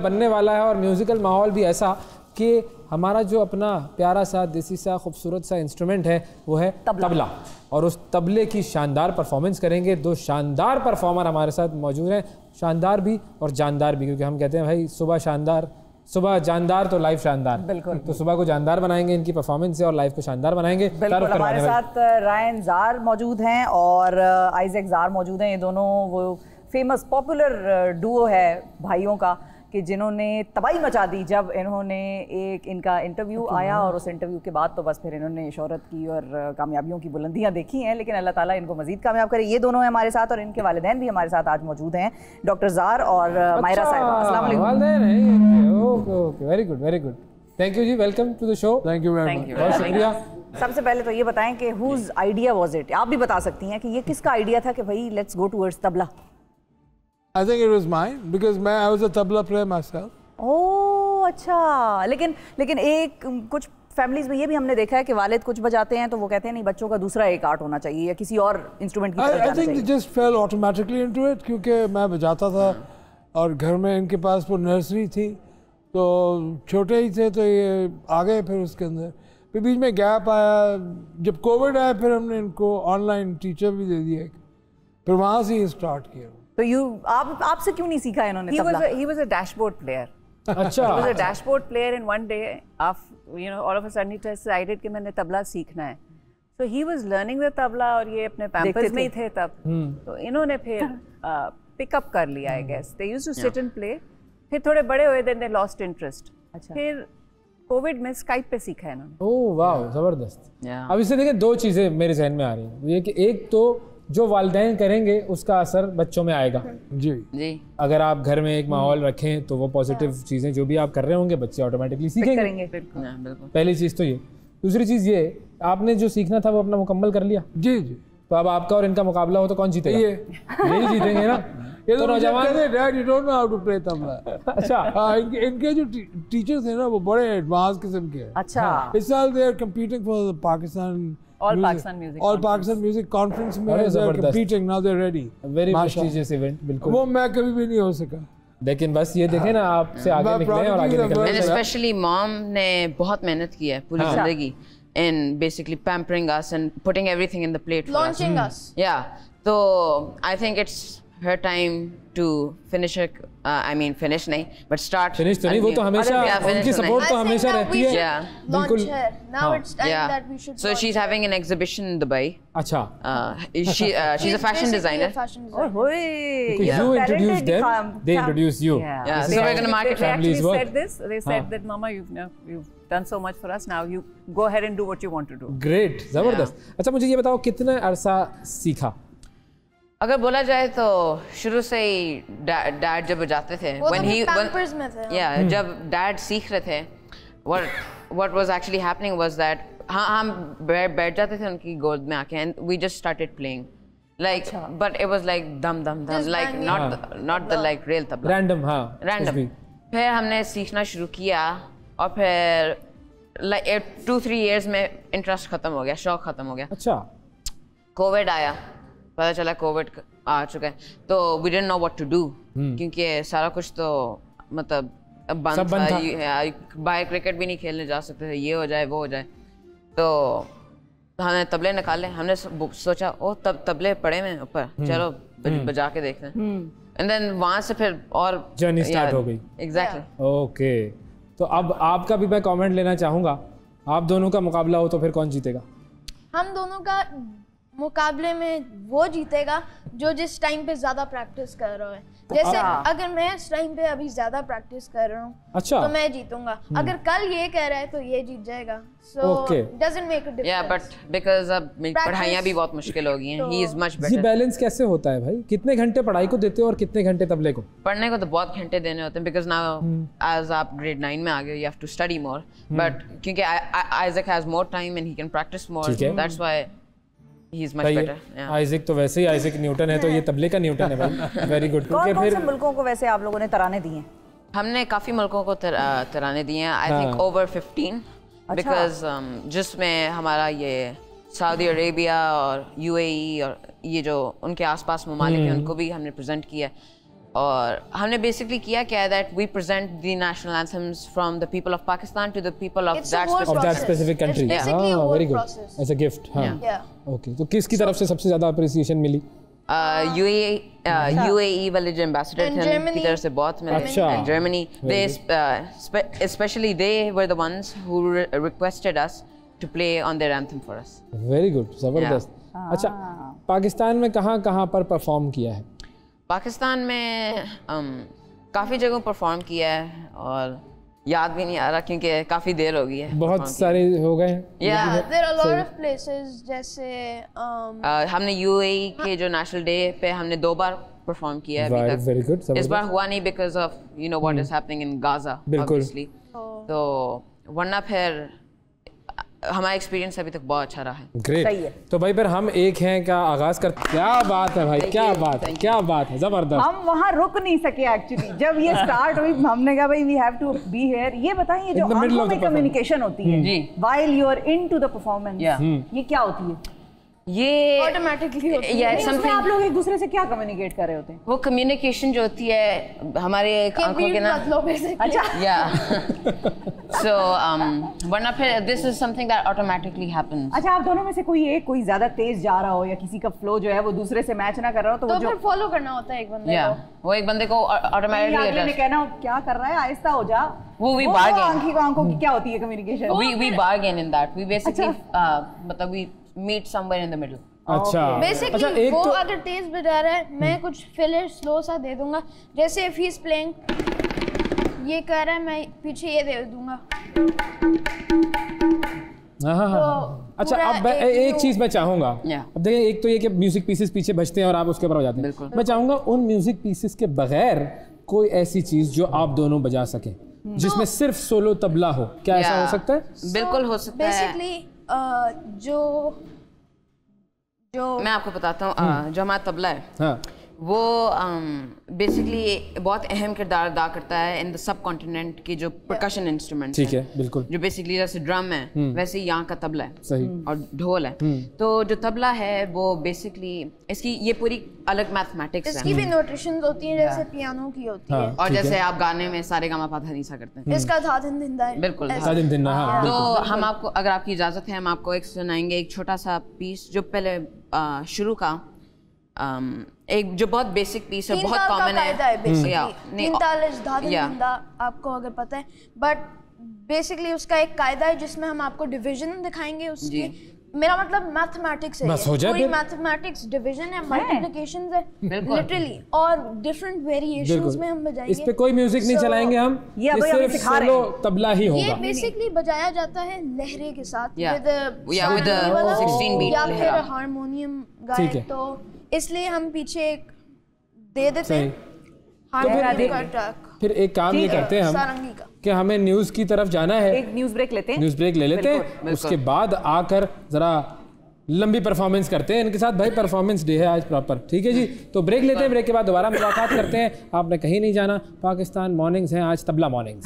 बनने वाला है, और म्यूज़िकल माहौल भी ऐसा कि हमारा जो अपना प्यारा सा देसी सा खूबसूरत सा इंस्ट्रूमेंट है वो है तबला, और उस तबले की शानदार परफॉर्मेंस करेंगे। दो शानदार परफॉर्मर हमारे साथ मौजूद हैं, शानदार भी और जानदार भी, क्योंकि हम कहते हैं भाई सुबह शानदार, सुबह जानदार तो लाइव शानदार। बिल्कुल, तो सुबह को जानदार बनाएंगे इनकी परफॉर्मेंस से, और लाइव को शानदार बनाएंगे। बिल्कुल, हमारे साथ रायन जार मौजूद हैं और आइजैक जार मौजूद हैं। ये दोनों वो फेमस पॉपुलर डुओ है भाइयों का कि जिन्होंने तबाही मचा दी जब इन्होंने एक इनका इंटरव्यू आया, और उस इंटरव्यू के बाद तो बस फिर इन्होंने शोहरत की और कामयाबियों की बुलंदियां देखी हैं। लेकिन अल्लाह ताला इनको मजीद कामयाब करे। ये दोनों हैं हमारे साथ, और इनके वालिदैन भी हमारे साथ आज मौजूद हैं, डॉक्टर जार और मायरा साहिबा। अस्सलाम वालेकुम। Okay, very good, very good. Thank you जी, welcome to the show. Thank you very much, बहुत शुक्रिया। सबसे पहले तो ये बताएं कि हुज आइडिया वाज इट? आप भी बता सकती हैं कि ये किसका आइडिया था कि भाई let's go towards tabla? I think it was mine because I was a tabla player myself. ओह अच्छा, लेकिन एक कुछ फैमिलीज में ये भी हमने देखा है कि वालिद कुछ बजाते हैं तो वो कहते हैं नहीं, बच्चों का दूसरा एक आर्ट होना चाहिए या किसी और इंस्ट्रूमेंट की तरफ जाना चाहिए। I think they just fell automatically into it क्योंकि मैं बजाता था और घर में इनके पास वो नर्सरी थी, तो छोटे ही थे तो ये आ गए फिर उसके अंदर। फिर बीच में गैप आया, जब कोविड आया फिर हमने इनको ऑनलाइन टीचर भी दे दिया, फिर वहाँ से ही स्टार्ट किया। तो आपसे क्यों नहीं सीखा इन्होंने tabla? He was a dashboard player. अच्छा। He was a dashboard player, and one day, all of a sudden he decided कि मैंने तबला सीखना है। So he was learning the tabla, और ये अपने पैम्पर्स में ही थे तब, तो इन्होंने फिर पिकअप कर लिया, I guess. They used to sit and play. फिर थोड़े बड़े हुए, then they lost interest. अच्छा। फिर कोविड में स्काइप पे सीखा है इन्होंने। ओह वाह, जबरदस्त। अब इससे देखिए दो चीज़ें मेरे जहन में आ रही हैं, ये कि एक तो जो वालिदैन करेंगे उसका असर बच्चों में आएगा। जी, अगर आप घर में एक माहौल रखें तो वो पॉजिटिव चीज़ें जो भी आप कर रहे होंगे बच्चे ऑटोमेटिकली सीखेंगे। बिल्कुल। पहली चीज़ तो ये। दूसरी चीज़ ये, आपने जो सीखना था वो अपना मुकम्मल कर लिया। जी। तो अब आपका और इनका मुकाबला हो तो कौन जीतेगा? यही जीतेंगे ना। ये तो नौजवान dad, you don't know how to play tabla. अच्छा। हाँ, इनके जो टीचर्स हैं ना वो बड़े एडवांस किस्म के हैं। अच्छा। इस साल they are competing for the Pakistan All Pakistan Music Conference में they are competing, now they're ready. Very prestigious event, बिल्कुल। वो मैं कभी भी नहीं हो सका, लेकिन बस ये देखें ना, आपसे आगे निकले और आगे निकले। Especially mom ने बहुत मेहनत की है पूरी जिंदगी in basically pampering us and putting everything in the plate for launching us. Yeah, so I think it's her time to finish it. Finish नहीं, but start. Finish तो नहीं, वो तो हमेशा उनकी सपोर्ट तो हमेशा रहती है। Yeah, बिल्कुल। Now it's time that we should. So she's having an exhibition in Dubai. अच्छा। She's a fashion designer. You introduced them, they introduced you. Yeah. So we're gonna market. They actually said this. They said that Mama, you've done so much for us. Now you go ahead and do what you want to do. Great, जबरदस्त। अच्छा मुझे ये बताओ कितना अरसा सीखा? अगर बोला जाए तो शुरू से ही डैड जब जाते थे, जब डैड सीख रहे थे, what was actually happening was that हम बैठ जाते थे उनकी गोद में आके, and we just started playing like, but it was like dum like not the like real tabla, random। फिर हमने सीखना शुरू किया और फिर like 2-3 years में इंटरेस्ट खत्म हो गया, शौक खत्म हो गया। अच्छा। कोविड आया, पता चला कोविड आ चुका है, तो we didn't know what to do, क्योंकि सारा कुछ तो मतलब बंद था, बाहर क्रिकेट भी नहीं खेलने जा सकते थे, ये हो जाए वो हो जाए। तो हमने तबले निकाले, हमने सोचा ओ तबले पड़े में ऊपर, चलो बजा के देखते हैं। एंड देन वहाँ से फिर और जर्नी स्टार्ट हो गई। एग्जैक्टली। ओके, तो अब आपका भी मैं कमेंट लेना चाहूँगा, आप दोनों का मुकाबला हो तो फिर कौन जीतेगा? हम दोनों का मुकाबले में वो जीतेगा जो जिस टाइम पे ज्यादा प्रैक्टिस कर रहा है। जैसे अगर मैं इस टाइम पे अभी ज्यादा प्रैक्टिस कर रहा हूँ अच्छा, तो मैं जीतूंगा। अगर कल ये कह रहा है तो ये जीत जाएगा। So doesn't make a difference. Yeah, but because अब पढ़ाइयाँ भी बहुत मुश्किल हो गई हैं। He is much better. ये बैलेंस कैसे होता है भाई? कितने घंटे पढ़ाई को देते हो और कितने घंटे तबले को? पढ़ने को तो बहुत घंटे देने होते हैं because now as आप grade 9 में आ गए you have to study more. But क्योंकि Isaac has more time and he can practice more. That's why he is much better. Isaac तो वैसे ही आइजक न्यूटन है, तो ये तबले का न्यूटन है भाई। Very good. कौन से मुल्कों को वैसे आप लोगों ने तराने दिए हैं? हमने काफ़ी मुल्कों को तराने दिए हैं, आई थिंक ओवर 15, बिकॉज जिसमें हमारा ये सऊदी अरेबिया और यूएई और ये जो उनके आसपास ममालिक हैं उनको भी हमने प्रेजेंट किया। और हमने बेसिकली किया क्या है that we present the national anthems from the people of Pakistan to the people of that specific country. Very good, as a gift. Okay, तो किसकी तरफ से सबसे ज़्यादा अप्रिसिएशन मिली? UAE वाले जो एम्बेसडर थे उनकी तरफ से बहुत मिले। अच्छा। Germany, they especially they were the ones who requested us to play on their anthem for us. Very good, जबरदस्त। अच्छा, पाकिस्तान में कहाँ पर परफॉर्म किया है? पाकिस्तान में काफ़ी जगहों परफॉर्म किया है और याद भी नहीं आ रहा क्योंकि काफ़ी देर हो गई है। बहुत सारे हो गए हैं। Yeah, there are a lot of places जैसे हमने UAE के जो नेशनल डे पे हमने 2 बार परफॉर्म किया है अभी तक। Very good, इस बार हुआ नहीं because of you know what is happening in Gaza obviously। तो वरना फिर हमारा एक्सपीरियंस अभी तक बहुत अच्छा रहा है। ग्रेट। तो भाई फिर हम एक हैं का आगाज करते। क्या बात है भाई, क्या बात है, क्या बात है, जबरदस्त। हम वहाँ रुक नहीं सके एक्चुअली, जब ये स्टार्ट हुई हमने कहा भाई we have to be here. ये बताइए जो आंखों में कम्युनिकेशन होती है while you are into the performance, ये क्या होती है? ये ऑटोमेटिकली होती है। इसमें आप लोग एक दूसरे से क्या कम्युनिकेट कर रहे होते हैं? वो कम्युनिकेशन जो होती है हमारे आंखों के ना। अच्छा। So वरना फिर this is something that automatically happens. अच्छा, आप दोनों में से कोई ज्यादा तेज जा रहा हो या किसी का फ्लो जो है वो दूसरे से मैच ना कर रहा हो तो फिर फॉलो करना होता है एक बंदे को। वो एक बंदे को ऑटोमेटिकली अगले ने कहना क्या कर रहा है, आहिस्ता हो जा। वो we bargain। आंखों की क्या होती है communication? We bargain in that. We basically मतलब we meet somewhere in the middle. अच्छा। बेसिकली वो अगर तेज बजा रहा है मैं कुछ फिलर स्लो सा दे दूंगा, जैसे इफ ही इज प्लेइंग ये कह रहा है मैं पीछे ये दे दूंगा। अच्छा, अब एक चीज मैं चाहूंगा, अब देखिए एक तो ये कि म्यूजिक पीसेस पीछे बजते हैं और आप उसके ऊपर बजाते हैं। मैं चाहूंगा उन म्यूजिक पीसेस के बगैर कोई ऐसी चीज जो आप दोनों बजा सके जिसमें सिर्फ सोलो तबला हो, क्या ऐसा हो सकता है? बिल्कुल हो सकता है। बेसिकली जो मैं आपको बताता हूँ, जो हमारा तबला है वो बेसिकली बहुत अहम किरदार अदा करता है इन द सब कॉन्टिनेंट की जो परकशन इंस्ट्रूमेंट्स ठीक है, बिल्कुल, जो बेसिकली जैसे ड्रम है वैसे ही यहाँ का तबला है। सही। और ढोल है। तो जो तबला है वो बेसिकली इसकी ये पूरी अलग मैथमेटिक्स है। इसकी भी नोटेशंस होती हैं जैसे पियानो की होती है। और जैसे आप गाने में सारे गामा पा धा नी सा करते हैं, इसका धा दिन दिन है। बिल्कुल धा दिन दिन। तो हम आपको, अगर आपकी इजाजत है, हम आपको एक सुनाएंगे एक छोटा सा पीस जो पहले शुरू का एक जो बहुत बेसिक पीस है, बहुत कॉमन है। तीन ताल धा दिन दिन आपको अगर पता है, बट बेसिकली उसका एक कायदा है जिसमें हम आपको डिवीजन दिखाएंगे उसकी। मेरा मतलब मैथमेटिक्स है, पूरी मैथमेटिक्स डिवीजन है, मल्टीप्लिकेशन है लिटरली, और डिफरेंट वेरिएशंस में हम बजाएंगे। इस पे कोई म्यूजिक नहीं चलाएंगे हम, ये सिर्फ सोलो तबला ही होगा। ये बेसिकली बजाया जाता है लहरे के साथ विद 16 बीट या फिर हारमोनियम गाए, तो इसलिए हम पीछे एक दे देते हैं। फिर एक काम ये करते हैं हम कि हमें न्यूज़ की तरफ जाना है, एक न्यूज़ ब्रेक लेते हैं। न्यूज़ ब्रेक ले लेते हैं, उसके बाद आकर जरा लंबी परफॉर्मेंस करते हैं इनके साथ। भाई परफॉर्मेंस डे है आज प्रॉपर, ठीक है जी। तो ब्रेक लेते हैं, ब्रेक के बाद दोबारा मुलाकात करते हैं। आपने कहीं नहीं जाना, पाकिस्तान मॉर्निंग्स हैं आज, तबला मॉर्निंग्स।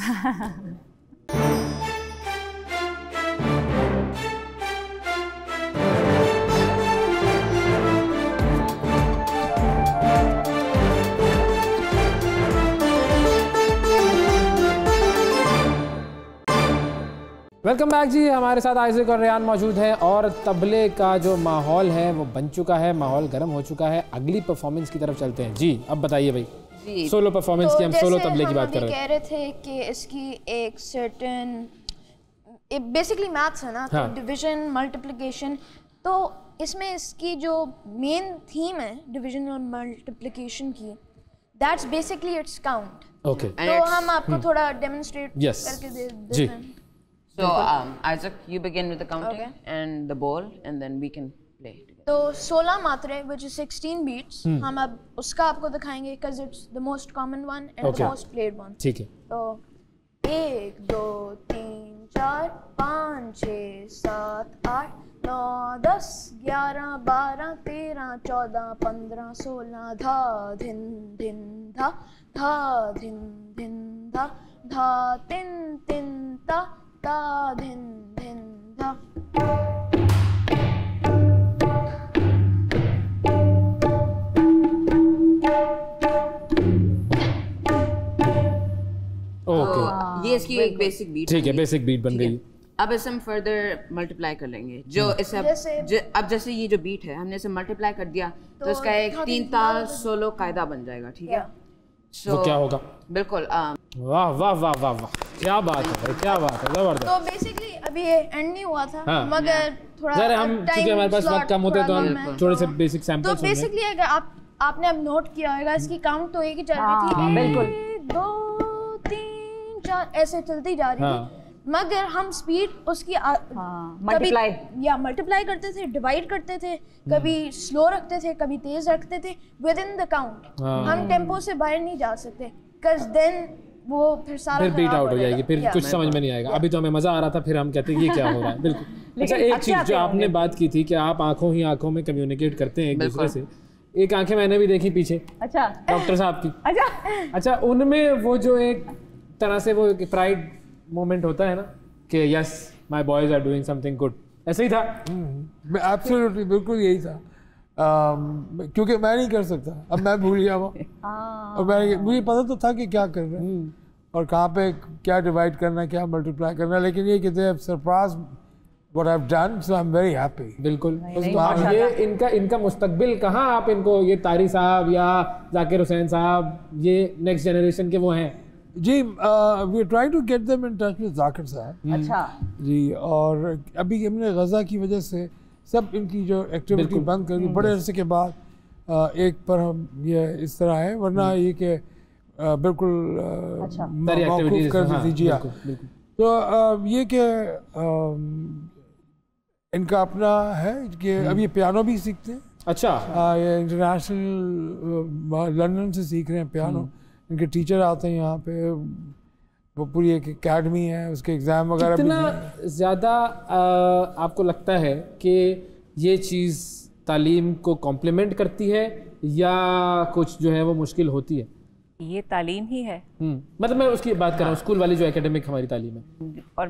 वेलकम बैक जी। हमारे साथ आइज़क और रेयान मौजूद हैं और तबले का जो माहौल है वो बन चुका है, माहौल गर्म हो चुका है। अगली परफॉर्मेंस की तरफ चलते हैं जी। अब बताइए भाई, सोलो परफॉर्मेंस की हम सोलो तबले की बात कर रहे हैं। कह रहे थे कि इसकी एक सर्टेन बेसिकली मैथ्स है ना, तो डिवीजन मल्टीप्लिकेशन, तो इसमें इसकी जो मेन थीम है डिवीजन और मल्टीप्लिकेशन की, that's basically it's count. Okay, तो हम आपको थोड़ा डेमोंस्ट्रेट करके दे देते हैं। So Isaac, you begin with the counting and the ball, and then we can play together. तो 16 मात्रे, which is 16 beats, हम अब उसका आपको दिखाएंगे because it's the most common one and the most played one. ठीक है। तो 1 2 3 4 5 6 7 8 9 10 11 12 13 14 15 16 धा धिन धिन धा धा धिन धिन धा धा तिन तिन ता ता धिन धिन धा। ये इसकी एक बेसिक बीट। ठीक है, बेसिक बीट बन गई। अब इसे हम फर्दर मल्टीप्लाई कर लेंगे। जो इसे अब जैसे ये जो बीट है हमने इसे मल्टीप्लाई कर दिया तो इसका एक 3 ताल सोलो कायदा बन जाएगा। ठीक है, वो क्या होगा? बिल्कुल। वाह वाह वाह वाह वाह, क्या बात है, क्या बात है, जबरदस्त। तो बेसिकली अभी ये एंड नहीं हुआ था, मगर थोड़ा जरा हम चूंकि हमारे पास वक्त कम होता है तो हम थोड़े से बेसिक सैंपल्स। तो बेसिकली अगर आपने अब नोट किया होगा, इसकी काउंट तो एक ही चल रही थी, बिल्कुल 2 3 4 ऐसे चलती जा रही थी, मगर हम स्पीड उसकी मल्टीप्लाई करते थे, डिवाइड करते थे, कभी स्लो रखते थे, कभी तेज रखते थे विद इन द काउंट। हम टेम्पो से बाहर नहीं जा सकते, बिकॉज़ देन वो फिर सारा बीट आउट हो जाएगी, फिर कुछ समझ में नहीं आएगा। अभी तो हमें मजा आ रहा था, फिर हम कहते हैं ये क्या हो रहा है। बिल्कुल। अच्छा, एक चीज जो आपने बात की थी कि आप आंखों ही आंखों में कम्युनिकेट करते हैं एक दूसरे से, एक आंखें मैंने भी देखी पीछे। अच्छा, डॉक्टर साहब की। अच्छा, उनमें वो जो एक तरह से वो प्राइड मोमेंट होता है ना कि yes my boys are doing something good, ऐसे ही था। एब्सोल्युटली, बिल्कुल यही था। क्योंकि मैं नहीं कर सकता, अब मैं भूल गया वो। और मुझे पता तो था कि क्या कर रहे हैं और कहाँ पे क्या डिवाइड करना है, क्या मल्टीप्लाई करना है, लेकिन ये कहते हैं surprise what I have done, so I am very happy. बिल्कुल। ये इनका मुस्तकबिल कहाँ, आप इनको ये तारी साहब या जाकिर हुसैन साहब, ये नेक्स्ट जनरेशन के वो हैं जी। We are trying to get them in touch with Zakir साहब। अच्छा जी, और अभी हमने गज़ा की वजह से सब इनकी जो एक्टिविटी बंद कर दी बड़े अरसे के बाद। एक पर हम ये इस तरह है, वरना ये कि बिल्कुल मौकूफ कर दी थी। जी हाँ, तो ये कि इनका अपना है कि अब ये पियानो भी सीखते हैं। अच्छा, ये इंटरनेशनल लंदन से सीख रहे हैं पियानो। इनके टीचर आते हैं यहाँ पे, वो पूरी एक एकेडमी है, उसके एग्ज़ाम वगैरह भी। कितना ज़्यादा आपको लगता है कि ये चीज़ तालीम को कॉम्प्लीमेंट करती है या कुछ जो है वो मुश्किल होती है? ये तालीम ही है। मतलब मैं उसकी बात कर रहा हूँ, स्कूल वाली जो एकेडमिक हमारी तालीम है। और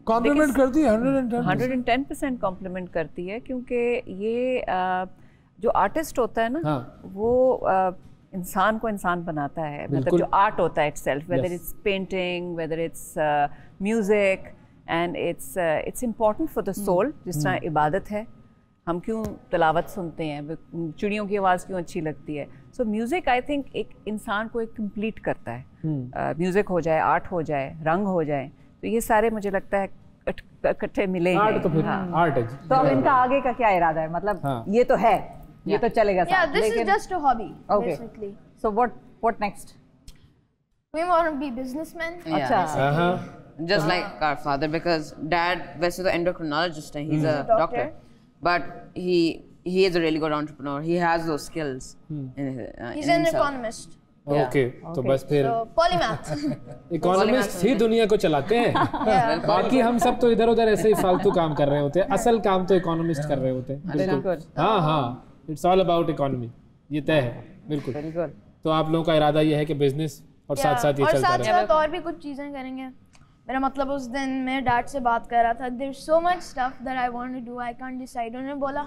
कॉम्प्लीमेंट करती है, 110% कॉम्प्लीमेंट करती है, क्योंकि ये जो आर्टिस्ट होता है ना, वो इंसान को इंसान बनाता है। मतलब जो आर्ट होता है itself, whether it's painting, whether it's music, and it's important for the soul. जिस तरह इबादत है, हम क्यों तिलावत सुनते हैं, चिड़ियों की आवाज़ क्यों अच्छी लगती है। सो म्यूज़िक आई थिंक एक इंसान को एक कंप्लीट करता है। म्यूज़िक हो जाए, आर्ट हो जाए, रंग हो जाए, तो ये सारे मुझे लगता है इकट्ठे मिले। आर्ट तो फिर आर्ट है। तो अब इनका आगे का क्या इरादा है? मतलब ये तो है, ये तो चलेगा साथ, this is just a hobby, basically. So what next? We want to be businessmen. अच्छा, just like our father, because dad वैसे तो endocrinologist है, he's a doctor, but he is a really good entrepreneur. He has those skills. He's an economist. Okay, तो बस फिर polymath. Economist ही दुनिया को चलाते हैं, बाकी हम सब तो इधर उधर ऐसे ही फालतू काम कर रहे होते हैं। असल काम तो इकोनॉमिस्ट कर रहे होते हैं। बिल्कुल, हाँ हाँ, इट्स ऑल अबाउट इकोनॉमी, ये तय है। बिल्कुल। तो आप लोगों का इरादा ये है कि बिजनेस और साथ साथ ये चलता रहे। साथ और भी कुछ चीजें करेंगे। मेरा मतलब उस दिन मैं डैड से बात कर रहा था, there is so much stuff that I want to do, I can't decide. उन्होंने बोला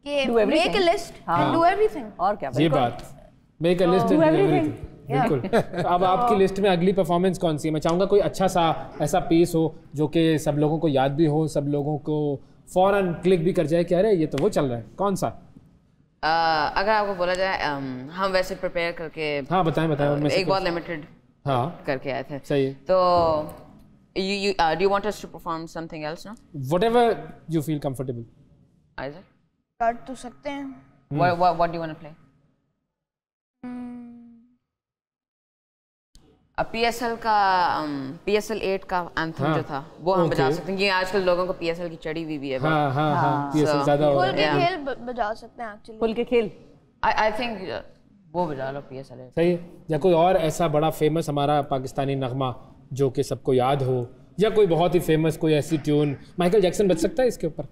कि make a list and do everything. और क्या, ये बात, make a list and do everything. बिल्कुल। तो अब आपकी लिस्ट में अगली परफॉर्मेंस कौन सी है? मैं चाहूँगा कोई अच्छा सा ऐसा पीस हो जो कि सब लोगों को याद भी हो, सब लोगों को फौरन क्लिक भी कर जाए कि अरे ये तो वो चल रहा है। कौन सा? अगर आपको बोला जाए हम वैसे प्रिपेयर करके हाँ बताएं एक बहुत लिमिटेड करके आए थे। सही है। तो do you want us to perform something else now? Whatever you feel comfortable. Isaac? कर तो सकते हैं। What do you want to play? PSL का PSL 8 का एंथम जो था वो हम बजा सकते हैं, क्योंकि आजकल लोगों को PSL की चढ़ी हुई भी है। हाँ, PSL ज़्यादा हो रहा है। फुल के खेल बजा सकते हैं एक्चुअली। फुल के खेल I think वो बजा लो PSL 8। सही है। या कोई और ऐसा बड़ा फेमस हमारा पाकिस्तानी नगमा जो कि सबको याद हो, या कोई बहुत ही फेमस कोई ऐसी ट्यून। माइकल जैक्सन बच सकता है इसके ऊपर?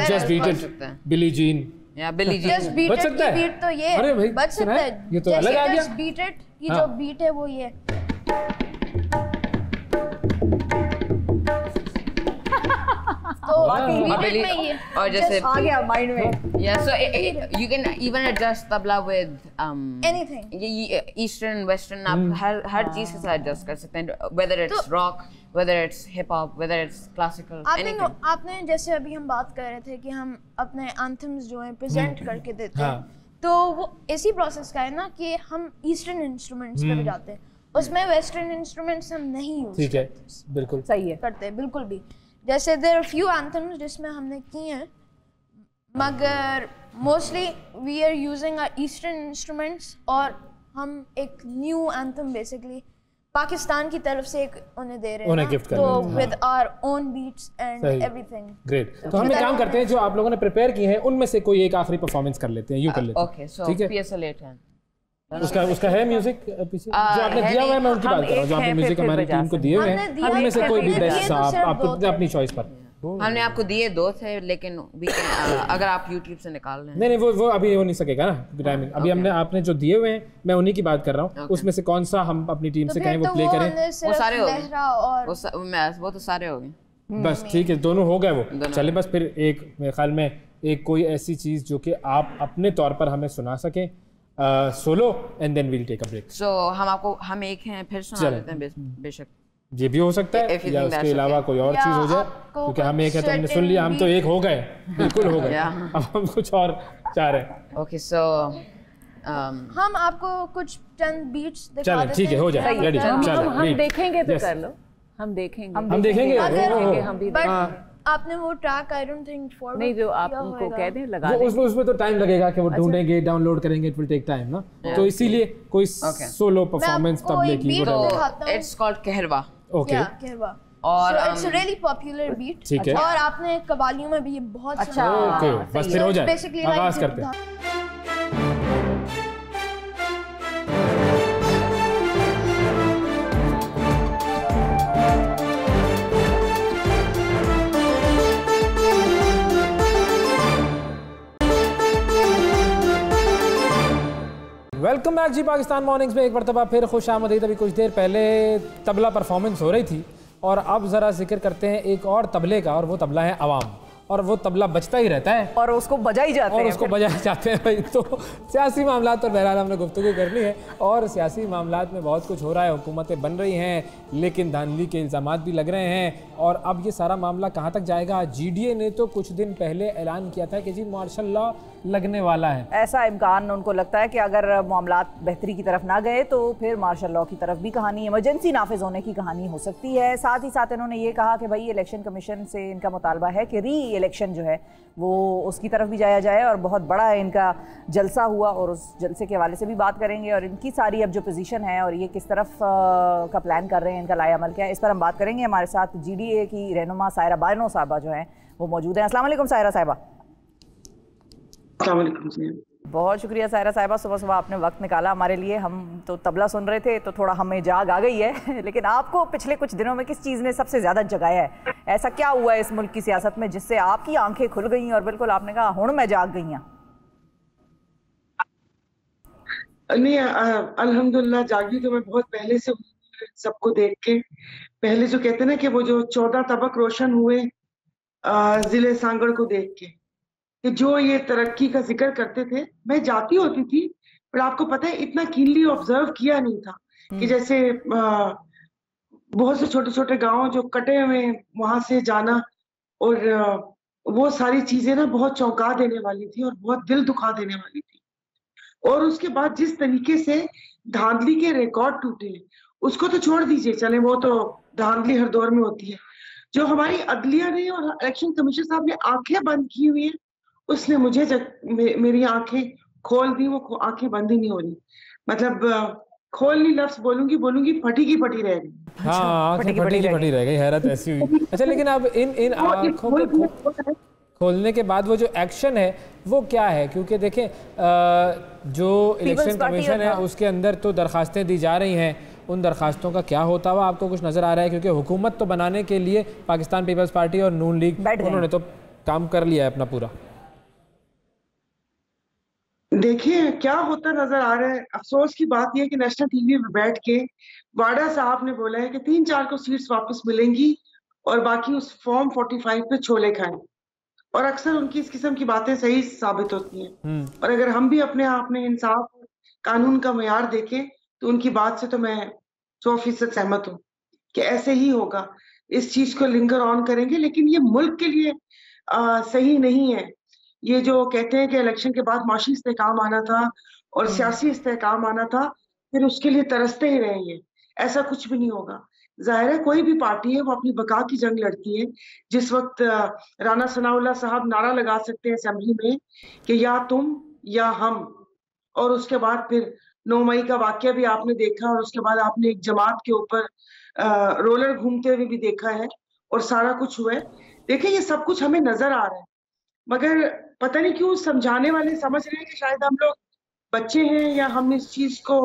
Just beat it, Billie Jean या बिली जीन बच सकता है। बीट तो ये अरे भाई बच सकता है, ये तो अलग आ गया। जस्ट बीट इट की जो बीट है वो ये। तो और जैसे आ गया माइंड में। Yeah, so you can even adjust tabla with anything. Eastern, Western, आप हर चीज के साथ adjust कर सकते हैं, whether it's rock, whether it's hip hop, whether it's classical, anything. आपने जैसे अभी हम बात कर रहे थे कि हम अपने एंथम्स जो हैं प्रेजेंट करके देते हैं, तो वो इसी प्रोसेस का है ना कि हम ईस्टर्न इंस्ट्रूमेंट्स पे बजाते हैं, उसमें वेस्टर्न इंस्ट्रूमेंट्स हम नहीं यूज ठीक है, बिल्कुल सही है करते बिल्कुल भी। जैसे देयर आर फ्यू एंथम्स जिसमें हमने किए हैं, मगर mostly we are using our eastern instruments, और हम एक न्यू एंथम बेसिकली पाकिस्तान की तरफ से एक उन्हें दे रहे हैं, तो with our own beats and everything. Great. तो हम एक काम करते हैं, जो आप लोगों ने प्रिपेयर की हैं उनमें से कोई एक आखिरी परफॉर्मेंस कर लेते हैं, यूं कर लेते हैं। ओके, सो PSL 8 है उसका है म्यूजिक पीछे जो आपने दिया हुआ है, मैं उनकी बात कर रहा हूं, जो आपने म्यूजिक हमारी टीम को दिए हुए हैं, उनमें से कोई भी बेस्ट आप अपनी चॉइस पर। हमने आपको दिए 2 थे, लेकिन अगर आप YouTube से निकाल रहे हैं। नहीं वो अभी हो नहीं सकेगा ना टाइमिंग। अभी हमने आपने जो दिए हुए हैं, मैं उन्हीं की बात कर रहा हूँ। उसमें से कौन सा हम अपनी टीम से कहें वो प्ले करें? वो सारे हो गए, वो तो सारे हो गए। बस ठीक है, दोनों हो गए वो। चले बस फिर एक मेरे ख्याल में एक कोई ऐसी चीज जो कि आप अपने तौर पर हमें सुना सकें, solo, and then we'll take a break. So हम एक हैं फिर सुना देते हैं, बेशक ये भी हो सकता है, या उसके अलावा कोई और चीज हो जाए, क्योंकि हम एक है तो हमने सुन लिया, हम तो एक हो गए, बिल्कुल हो गए। अब हम कुछ और चाह रहे हैं। ओके, सो हम आपको कुछ चंद बीट्स दिखा देते हैं। ठीक है, हो जाए, रेडी। हम देखेंगे तो कर लो, हम देखेंगे हम भी। आपने वो track I don't think forward नहीं, जो आपको कह दें लगा दें, उसमें तो टाइम लगेगा कि वो ढूंढेंगे, डाउनलोड करेंगे, इट विल टेक टाइम ना, तो इसीलिए कोई सोलो परफॉर्मेंस तबले की वो it's called Kaharwa. Okay, Kaharwa, और it's a really popular beat. ठीक है, और आपने कवालियों में भी ये बहुत अच्छा। ओके, बस फिर हो जाए, आगाज करते हैं। वेलकम बैक जी पाकिस्तान मॉर्निंग्स में एक मरतबा फिर खुश आमदीद। अभी कुछ देर पहले तबला परफॉर्मेंस हो रही थी, और अब ज़रा जिक्र करते हैं एक और तबले का, और वो तबला है अवाम। और वो तबला बजता ही रहता है और उसको बजाई जाते हैं। भाई तो सियासी मामलात पर बहरहाल हमने गुफ्तगू करनी है, और सियासी मामलात में बहुत कुछ हो रहा है, हुकूमतें बन रही हैं, लेकिन धांधली के इल्ज़ामात भी लग रहे हैं। और अब ये सारा मामला कहाँ तक जाएगा? GDA ने तो कुछ दिन पहले ऐलान किया था कि जी मार्शल लॉ लगने वाला है। ऐसा इम्कान उनको लगता है कि अगर मामलात बेहतरी की तरफ ना गए तो फिर मार्शल लॉ की तरफ भी कहानी, इमरजेंसी नाफिज होने की कहानी हो सकती है। साथ ही साथ इन्होंने ये कहा कि भाई इलेक्शन कमीशन से इनका मुतालबा है कि री इलेक्शन जो है वो उसकी तरफ भी जाया जाए, और बहुत बड़ा इनका जलसा हुआ, और उस जलसे के हवाले से भी बात करेंगे, और इनकी सारी अब जो पोजीशन है और ये किस तरफ का प्लान कर रहे हैं, इनका लाया अमल क्या है, इस पर हम बात करेंगे। हमारे साथ GDA की रहनुमा सायरा बानो साहबा जो हैं वो मौजूद हैं। अस्सलाम वालेकुम सायरा साहिबा। बहुत शुक्रिया सायरा साहिबा, सुबह सुबह आपने वक्त निकाला हमारे लिए। हम तो तबला सुन रहे थे तो थोड़ा हमें जाग आ गई है लेकिन आपको पिछले कुछ दिनों में किस चीज़ ने सबसे ज़्यादा जगाया है? ऐसा क्या हुआ है इस मुल्क की सियासत में जिससे आपकी आंखें खुल गई और बिल्कुल आपने कहा हुण मैं जाग गई हूँ? नहीं, अल्हम्दुलिल्लाह जागी तो मैं बहुत पहले से सबको देख के। पहले जो कहते ना कि वो जो 14 तबक रोशन हुए जिले सांगड़ को देख के, कि जो ये तरक्की का जिक्र करते थे, मैं जाती होती थी पर आपको पता है इतना कीनली ऑब्जर्व किया नहीं था कि जैसे बहुत से छोटे छोटे गांव जो कटे हुए वहां से जाना, और वो सारी चीजें ना बहुत चौंका देने वाली थी और बहुत दिल दुखा देने वाली थी। और उसके बाद जिस तरीके से धांधली के रिकॉर्ड टूटे, उसको तो छोड़ दीजिए, चले वो तो धांधली हर दौर में होती है। जो हमारी अदलिया ने और इलेक्शन कमीशन साहब ने आंखें बंद की हुई है, उसने मुझे मेरी आंखें खोल दी, वो आंखें बंद ही नहीं हो रही। मतलब खोलनी लफ्ज बोलूंगी फटी की फटी रह गई। हाँ, आंखें फटी की फटी रह गई, हैरत ऐसी हुई। अच्छा, लेकिन अब इन आंखों को खोलने के बाद वो जो एक्शन है वो क्या है? क्योंकि देखें जो इलेक्शन कमीशन है उसके अंदर तो दरखास्तें दी जा रही हैं, उन दरखास्तों का क्या होता हुआ आपको कुछ नजर आ रहा है? क्योंकि हुकूमत तो बनाने के लिए पाकिस्तान पीपल्स पार्टी और नून लीग उन्होंने तो काम कर लिया है अपना पूरा। देखिए क्या होता नजर आ रहा है। अफसोस की बात यह है कि नेशनल टीवी में बैठ के वाडा साहब ने बोला है कि 3-4 को सीट्स वापस मिलेंगी और बाकी उस फॉर्म 45 पे छोले खाएं। और अक्सर उनकी इस किस्म की बातें सही साबित होती हैं। और अगर हम भी अपने आप में इंसाफ कानून का मयार देखें तो उनकी बात से तो मैं 100% सहमत हूँ कि ऐसे ही होगा। इस चीज को लिंगर ऑन करेंगे, लेकिन ये मुल्क के लिए सही नहीं है। ये जो कहते हैं कि इलेक्शन के बाद माशी इस्तेहकाम आना था और सियासी इस्तेहकाम आना था, फिर उसके लिए तरसते ही रहेंगे, ऐसा कुछ भी नहीं होगा। जाहिर है कोई भी पार्टी है वो अपनी बका की जंग लड़ती है। जिस वक्त राना सनाउल्लाह साहब नारा लगा सकते हैं असेंबली में कि या तुम या हम, और उसके बाद फिर 9 मई का वाकया भी आपने देखा, और उसके बाद आपने एक जमात के ऊपर रोलर घूमते हुए भी देखा है, और सारा कुछ हुआ है। देखिए ये सब कुछ हमें नजर आ रहा है, मगर पता नहीं क्यों समझाने वाले समझ रहे हैं कि शायद हम लोग बच्चे हैं या हम इस चीज को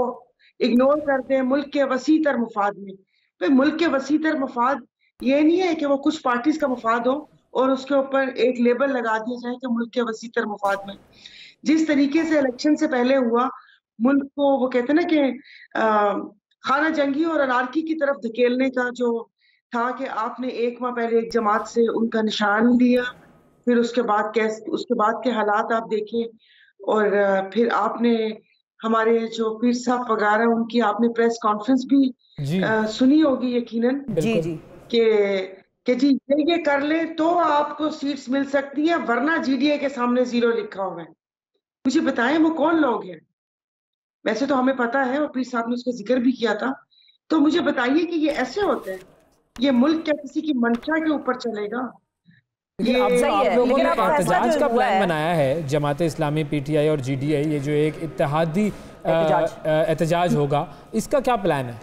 इग्नोर करते हैं मुल्क के वसीतर मुफाद में। तो मुल्क के वसीतर मुफाद ये नहीं है कि वो कुछ पार्टीज का मुफाद हो और उसके ऊपर एक लेबल लगा दिया जाए कि मुल्क के वसीतर मुफाद में। जिस तरीके से इलेक्शन से पहले हुआ, मुल्क को वो कहते हैं ना कि खाना जंगी और अनारकी की तरफ धकेलने का जो था कि आपने एक माह पहले एक जमात से उनका निशान लिया, फिर उसके बाद के हालात आप देखें, और फिर आपने हमारे जो पीर साहब वगैरह उनकी आपने प्रेस कॉन्फ्रेंस भी सुनी होगी यकीनन, जी कि जी ये कर ले तो आपको सीट्स मिल सकती है, वरना जीडीए के सामने 0 लिखा हुआ है। मुझे बताएं वो कौन लोग हैं? वैसे तो हमें पता है और पीर साहब ने उसका जिक्र भी किया था, तो मुझे बताइए कि ये ऐसे होते हैं? ये मुल्क क्या किसी की मंशा के ऊपर चलेगा? ये आप लोगों ने एहतजाज का प्लान बनाया है, जमाते इस्लामी, पीटीआई और जीडीआई, ये जो एक इत्तेहादी एहतजाज होगा, इसका क्या प्लान है?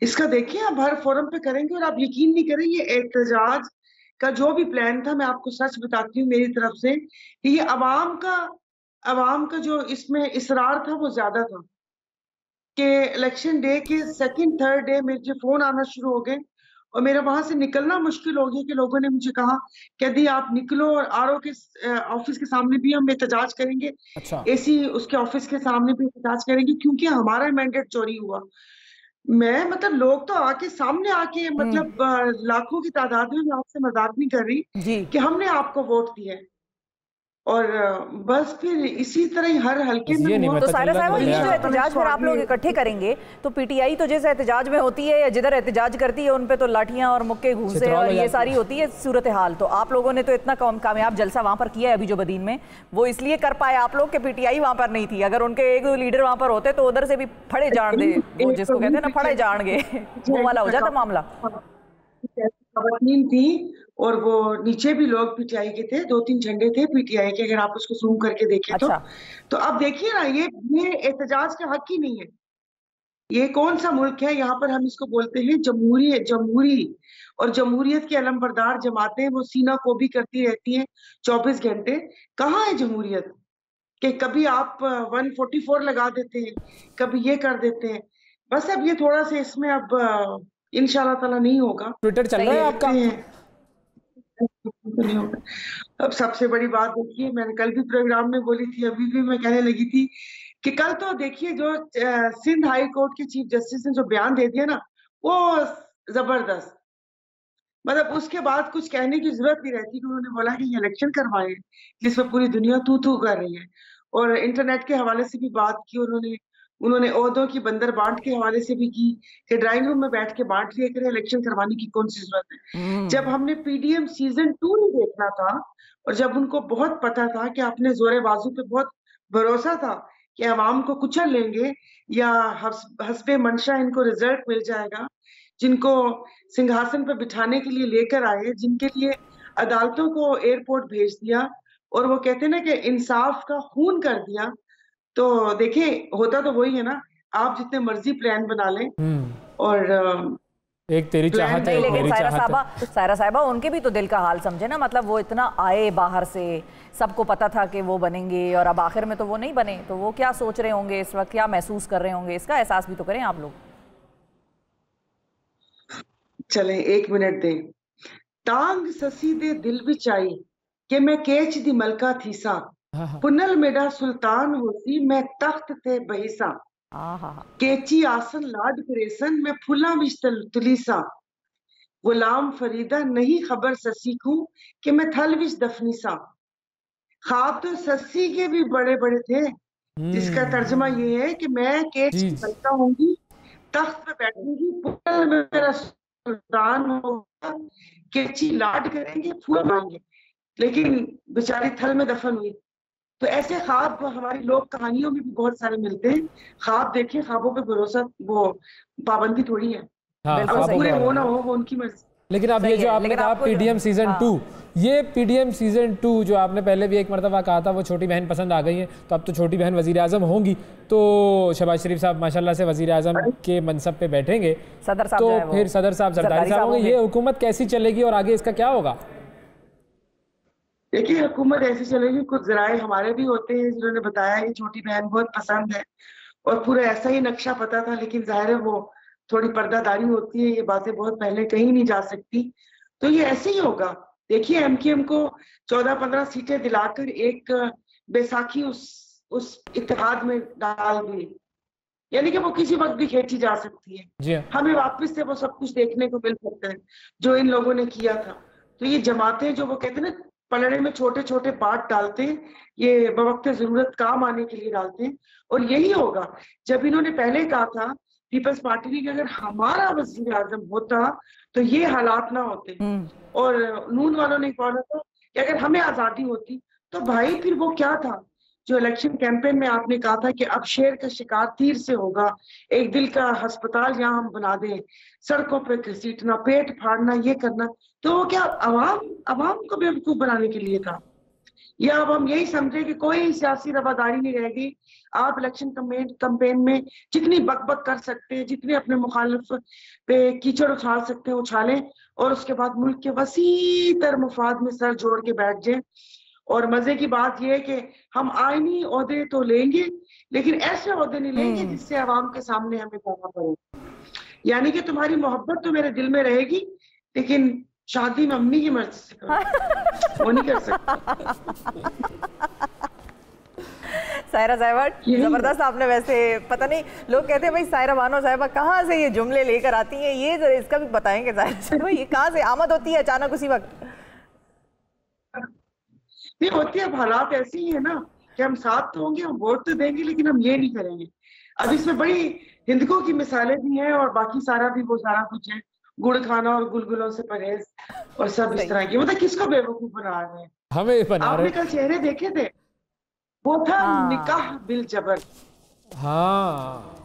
इसका देखिए आप हर फोरम पे करेंगे और आप यकीन नहीं करेंगे, ये एहतजाज का जो भी प्लान था, मैं आपको सच बताती हूँ मेरी तरफ से कि ये अवाम का जो इसमें इसरार था वो ज्यादा था कि इलेक्शन डे के 2nd 3rd डे मेरे फोन आना शुरू हो गए और मेरा वहां से निकलना मुश्किल हो गया कि लोगों ने मुझे कहा कि यदि आप निकलो और आरओ के ऑफिस के सामने भी हम एहतजाज करेंगे, एसी उसके ऑफिस के सामने भी एहतजाज करेंगे, क्योंकि हमारा मैंडेट चोरी हुआ। मैं मतलब लोग तो आके सामने आके मतलब लाखों की तादाद में, मैं आपसे मजाक नहीं कर रही कि हमने आपको वोट दिया है, और बस फिर इसी तरह ही हर हल्के में हुआ। तो सायरा साहब ये जो एहतजाज फिर आप लोग इकट्ठे करेंगे तो पीटीआई तो जैसे एहतजाज में होती है या जिधर एहतजाज करती है उन पे तो लाठियां और मुक्के घूंसे और ये सारी होती है सूरत हाल। तो आप लोगों ने तो इतना कामयाब जलसा वहां पर किया है अभी जो बदीन में, वो इसलिए कर पाए आप लोग के पीटीआई वहां पर नहीं थी। अगर उनके एक लीडर वहां पर होते तो उधर से भी फड़े जान दे, वो जिसको कहते हैं ना फड़े जान गए, वो वाला हो जाता मामला। खवातीन थी और वो नीचे भी लोग पीटीआई के थे, 2-3 झंडे थे पीटीआई के, अगर आप उसको जूम करके देखें तो अब देखिए ना, ये एहतजाज का हक ही नहीं है। ये कौन सा मुल्क है? यहाँ पर हम इसको बोलते हैं जमहूरी, और जमहूरियत की अलमबरदार जमातें वो सीना को भी करती रहती हैं 24 घंटे। कहाँ है जमहूरियत? कि कभी आप 144 लगा देते हैं, कभी ये कर देते हैं। बस अब ये थोड़ा सा इसमें अब इंशाल्लाह ताला नहीं होगा। ट्विटर चल रहा है आपका? नहीं होगा। अब सबसे बड़ी बात देखिए, मैंने कल भी प्रोग्राम में बोली थी, अभी भी मैं कहने लगी थी कि कल तो देखिए जो सिंध हाई कोर्ट के चीफ जस्टिस ने जो बयान दे दिया ना, वो जबरदस्त, मतलब उसके बाद कुछ कहने की जरूरत नहीं रहती कि उन्होंने बोला कि ये इलेक्शन करवाए जिसमें पूरी दुनिया तू कर रही है, और इंटरनेट के हवाले से भी बात की। उन्होंने ओहदों की बंदर बांट के हवाले से भी की कि ड्राइंग रूम में बैठ के बांट लिया करें, इलेक्शन करवाने की कौन सी जरूरत है। जब हमने पीडीएम सीजन 2 नहीं देखना था और जब उनको बहुत पता था कि अपने जोरे बाजू पे बहुत भरोसा था कि अवाम को कुचल लेंगे या हस्बे मंशा इनको रिजल्ट मिल जाएगा, जिनको सिंहासन पर बिठाने के लिए लेकर आए, जिनके लिए अदालतों को एयरपोर्ट भेज दिया और वो कहते ना कि इंसाफ का खून कर दिया, तो देखिए होता तो वही है ना, आप जितने मर्जी प्लान बना लें और एक तेरी चाहत है, लेकिन सायरा साहिबा उनके भी तो दिल का हाल समझे ना, मतलब वो इतना आए बाहर से, सबको पता था कि वो बनेंगे और अब आखिर में तो वो नहीं बने, तो वो क्या सोच रहे होंगे इस वक्त, क्या महसूस कर रहे होंगे, इसका एहसास भी तो करें आप लोग। चलें 1 मिनट दें। तांग ससी दे दिल विच आई कि मैं केच दी मलका थी सा, पुनल मेरा सुल्तान होसी मैं तख्त थे बहिसा, केची आसन लाड परेसन में फुला विच तुलीसा, गुलाम फरीदा नहीं खबर ससी को कि मैं थल विच दफनी सा। ख्वाब तो ससी के भी बड़े बड़े थे, जिसका तर्जुमा ये है कि मैं केच की मलका होंगी, तख्त पे बैठूंगी, पुनल मेरा सुल्तान होगा, केची लाड करेंगे, फूल मांगे, लेकिन बेचारी थल में दफन हुई। तो ऐसे ख्वाब हमारी लोक कहानियों में भी बहुत सारे मिलते हैं। ख्वाब देखिए, ख्वाबों पे भरोसा वो पाबंदी थोड़ी है। अब पूरे हो ना हो वो उनकी मर्जी। लेकिन अब ये जो आपने कहा पीडीएम सीजन 2, ये पीडीएम सीजन 2 जो आपने पहले भी एक मरतबा कहा था वो छोटी बहन पसंद आ गई है, तो अब तो छोटी बहन वजीर आजम होंगी, तो शहबाज शरीफ साहब माशाल्लाह से वजीर आजम के मनसब पे बैठेंगे, सदर साहब तो फिर सदर साहब जरदारी साहब होंगे, ये हुकूमत कैसी चलेगी और आगे इसका क्या होगा? देखिए हुकूमत ऐसी चलेगी, कुछ जराए हमारे भी होते हैं जिन्होंने बताया ये छोटी बहन बहुत पसंद है और पूरा ऐसा ही नक्शा पता था, लेकिन जाहिर है वो थोड़ी पर्दादारी होती है, ये बातें बहुत पहले कहीं नहीं जा सकती, तो ये ऐसे ही होगा। देखिए एमकेएम को 14-15 सीटें दिलाकर एक बैसाखी उस इत्तेहाद में डाल दी, यानी कि वो किसी वक्त भी खींची जा सकती है। हमें वापस से वो सब कुछ देखने को मिल सकता है जो इन लोगों ने किया था। तो ये जमातें जो वो कहते हैं ना पलड़े में छोटे छोटे पार्ट डालते हैं, ये बवक्त जरूरत काम आने के लिए डालते हैं, और यही होगा। जब इन्होंने पहले कहा था पीपल्स पार्टी ने कि अगर हमारा वजीर आजम होता तो ये हालात ना होते, और नून वालों ने कहा था कि अगर हमें आजादी होती, तो भाई फिर वो क्या था जो इलेक्शन कैंपेन में आपने कहा था कि अब शेर का शिकार तीर से होगा, एक दिल का अस्पताल यहाँ हम बना दें, सड़कों पे घसीटना, पेट फाड़ना, ये करना, तो वो क्या अवाम को बेवकूफ बनाने के लिए था? या अब हम यही समझे कि कोई सियासी रवादारी नहीं रहेगी, आप इलेक्शन कैंपेन में जितनी बकबक कर सकते हैं, जितने अपने मुखालिफ पे कीचड़ उछाल सकते हैं उछालें, और उसके बाद मुल्क के वसी तर मफाद में सर जोड़ के बैठ जाए। और मजे की बात यह है कि हम आईनी ओहदे तो लेंगे, लेकिन ऐसे ओहदे नहीं लेंगे जिससे आवाम के सामने हमें जाना पड़े। यानी कि तुम्हारी मोहब्बत तो मेरे दिल में रहेगी, लेकिन शादी में अम्मी की मर्जी से करो, वो नहीं कर सकता। सायरा साहिबा जबरदस्त आपने, वैसे पता नहीं लोग कहते हैं भाई सायरा बानो साहिबा कहाँ से ये जुमले लेकर आती हैं, ये जरा इसका भी बताएंगे सायरा साहिबा, ये कहाँ से आमद होती है अचानक उसी वक्त? ये होती है, हालात ऐसी ही है ना कि हम साथ तो होंगे, हम वोट तो देंगे, लेकिन हम ये नहीं करेंगे। अब इसमें बड़ी हिंदकों की मिसालें भी हैं और बाकी सारा भी वो सारा कुछ है, गुड़ खाना और गुलगुलों से परहेज और सब इस तरह की। मतलब किसको बेवकूफ बना रहे हैं? हमें बना रहे। आपने कल चेहरे देखे थे, वो था निकाह बिल जबर। हाँ,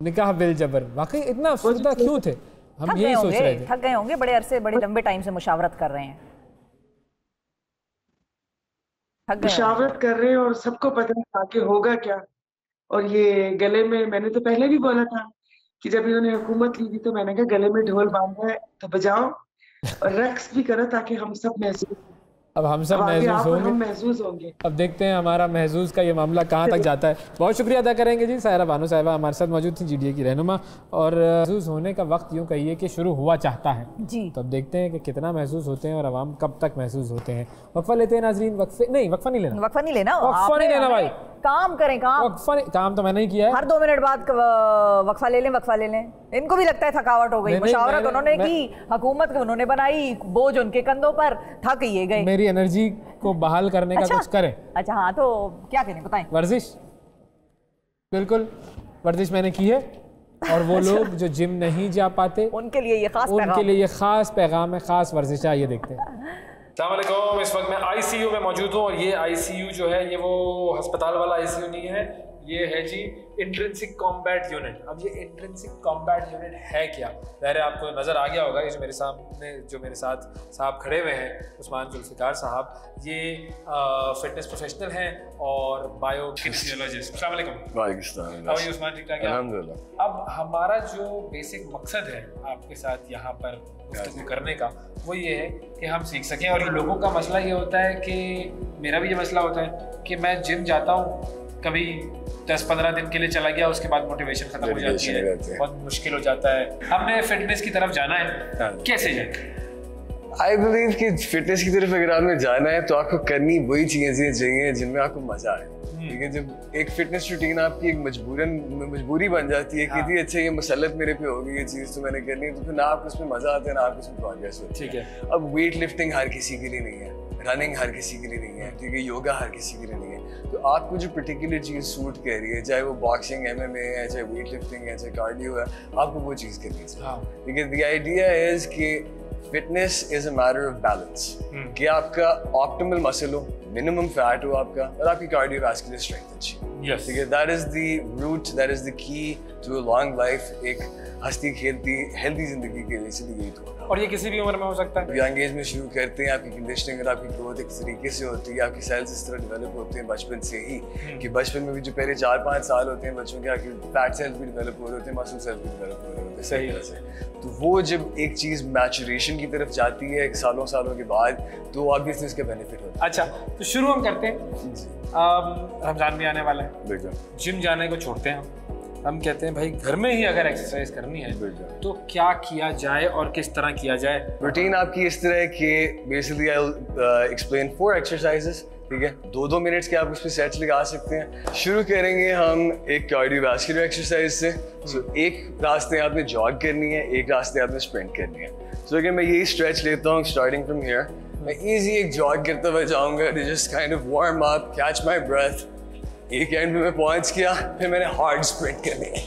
निकाह बिल जबर, वाकई इतना अफसरदा क्यों थे? हम यही सोच रहे थे। थक गए होंगे, बड़े अरसे बड़े लंबे टाइम से मुशावरत कर रहे हैं, मुशावरत कर रहे हैं और सबको पता था कि होगा क्या। और ये गले में, मैंने तो पहले भी बोला था कि जब इन्होंने हुकूमत ली थी तो मैंने कहा गले में ढोल बांधा है तो बजाओ और रक्स भी करो ताकि हम सब महसूस, अब हम सब महसूस होंगे। अब देखते हैं हमारा महसूस का ये मामला कहाँ तक जाता है। बहुत शुक्रिया अदा करेंगे जी, सायरा बानो साहिबा हमारे साथ मौजूद थी, जीडीए की रहनुमा, और महसूस होने का वक्त यूँ कहिए कि शुरू हुआ चाहता है जी। तो अब देखते हैं कि कितना महसूस होते हैं और आवाम कब तक महसूस होते हैं। वक्फा लेते हैं नाजरीन, वक्फा नहीं लेना भाई। काम करें, काम तो मैंने ही किया है। हर 2 मिनट बाद वक्फा ले लें। इनको भी लगता है थकावट हो गई। मुशावरत उन्होंने की, हुकूमत उन्होंने बनाई, बोझ उनके कंधों पर, थक ये गए। मेरी एनर्जी को बहाल करने का कुछ करें। अच्छा हाँ, तो क्या करें बताएं। वर्जिश, बिल्कुल वर्जिश मैंने की है। और वो लोग जो जिम नहीं जा पाते उनके लिए ये खास पैगाम है, खास वर्जिश है। ये देखते हैं। अस्सलामुअलैकुम, इस वक्त मैं आईसीयू में मौजूद हूँ और ये आईसीयू जो है ये वो अस्पताल वाला आईसीयू नहीं है, ये है जी इंट्रिंसिक कॉम्बैट यूनिट। अब ये इंट्रिंसिक कॉम्बैट यूनिट है क्या? ज़ाहिर है आपको नज़र आ गया होगा। ये जो मेरे सामने जो मेरे साथ साहब खड़े हुए हैं, उस्मान जुल्फ़िकार साहब, ये फिटनेस प्रोफेशनल हैं और बायोफिजियोलॉजिस्ट। अस्सलाम वालेकुम। वालेकुम सलाम। How are you Usman? ठीक-ठाक? अल्हम्दुलिल्लाह। अब हमारा जो बेसिक मकसद है आपके साथ यहाँ पर गुफ्तगू करने का, वो ये है कि हम सीख सकें। और लोगों का मसला ये होता है कि मेरा भी ये मसला होता है कि मैं जिम जाता हूँ, कभी 10-15 दिन के लिए चला गया, उसके बाद मोटिवेशन खत्म हो जाती है, बहुत मुश्किल हो जाता है। हमने फिटनेस की तरफ जाना है, कैसे जाए? आई बिलीव कि फिटनेस की तरफ अगर आपने जाना है तो आपको करनी वही चीज़ें चाहिए जिनमें आपको मजा आए। ठीक है, जब एक फिटनेस रूटीन आपकी एक मजबूरी बन जाती है कि अच्छा ये मसलत मेरे पे होगी, ये चीज़ तो मैंने करनी है, तो फिर ना आपको उसमें मजा आता है, ना आपको उसमें प्रोग्रेस होती है। ठीक है। अब वेट लिफ्टिंग हर किसी के लिए नहीं है, रनिंग हर किसी के लिए नहीं है, ठीक है, योगा हर किसी के लिए नहीं है। तो आपको जो पर्टिकुलर चीज़ सूट कर रही है, चाहे वो बॉक्सिंग, MMA है, चाहे वेट लिफ्टिंग है, चाहे कार्डियो है, आपको वो चीज़ करनी चाहिए। ठीक है, द आइडिया इज कि fitness is a matter of balance, कि आपका ऑप्टिमल मसल हो, मिनिमम फैट हो आपका, और आपकी कार्डियोवैस्कुलर स्ट्रेंथ अच्छी हो। Yes. ठीक है, that is the root, that is the key to a long life. एक हंसती खेलती हेल्दी जिंदगी के लिए इसलिए यही तो। और ये किसी भी उम्र में हो सकता है। यंग एज में शुरू करते हैं, आपकी कंडीशनिंग और आपकी ग्रोथ एक तरीके से होती है, आपकी सेल्स इस तरह डेवलप होते हैं बचपन से ही, कि बचपन में भी जो पहले 4-5 साल होते हैं बच्चों के, आपकी फैट सेल्स भी डेवलप हो रहे होते हैं, मसल सेल्स भी डेवलप हो रहे होते हैं सही तरह से। तो वो जब एक चीज़ मैचुरेशन की तरफ जाती है सालों के बाद, तो ऑब्वियसली उसका बेनिफिट होता है। अच्छा, तो शुरू हम करते हैं। रमजान भी आने वाला है, जिम जाने को छोड़ते हैं हम कहते हैं भाई घर में ही अगर एक्सरसाइज करनी है तो क्या किया जाए और किस तरह किया जाए? रूटीन आपकी इस तरह है कि basically I will explain 4 exercises. ठीक है, 2-2 मिनट्स के आप उस पर सेट्स लगा सकते हैं। शुरू करेंगे हम एक कार्डियोवैस्कुलर एक्सरसाइज से। सो एक रास्ते आपने जॉग करनी है, एक रास्ते आपने स्प्रिंट करनी है। सो अगर मैं यही स्ट्रेच लेता हूँ स्टार्टिंग फ्रॉम हियर, मैं इजी एक जॉग करते हुए जाऊँगा, just kind of warm up, catch my breath. एक एंड पे मैं पहुंच गया, फिर मैंने हार्ड स्प्रिंट करनी है।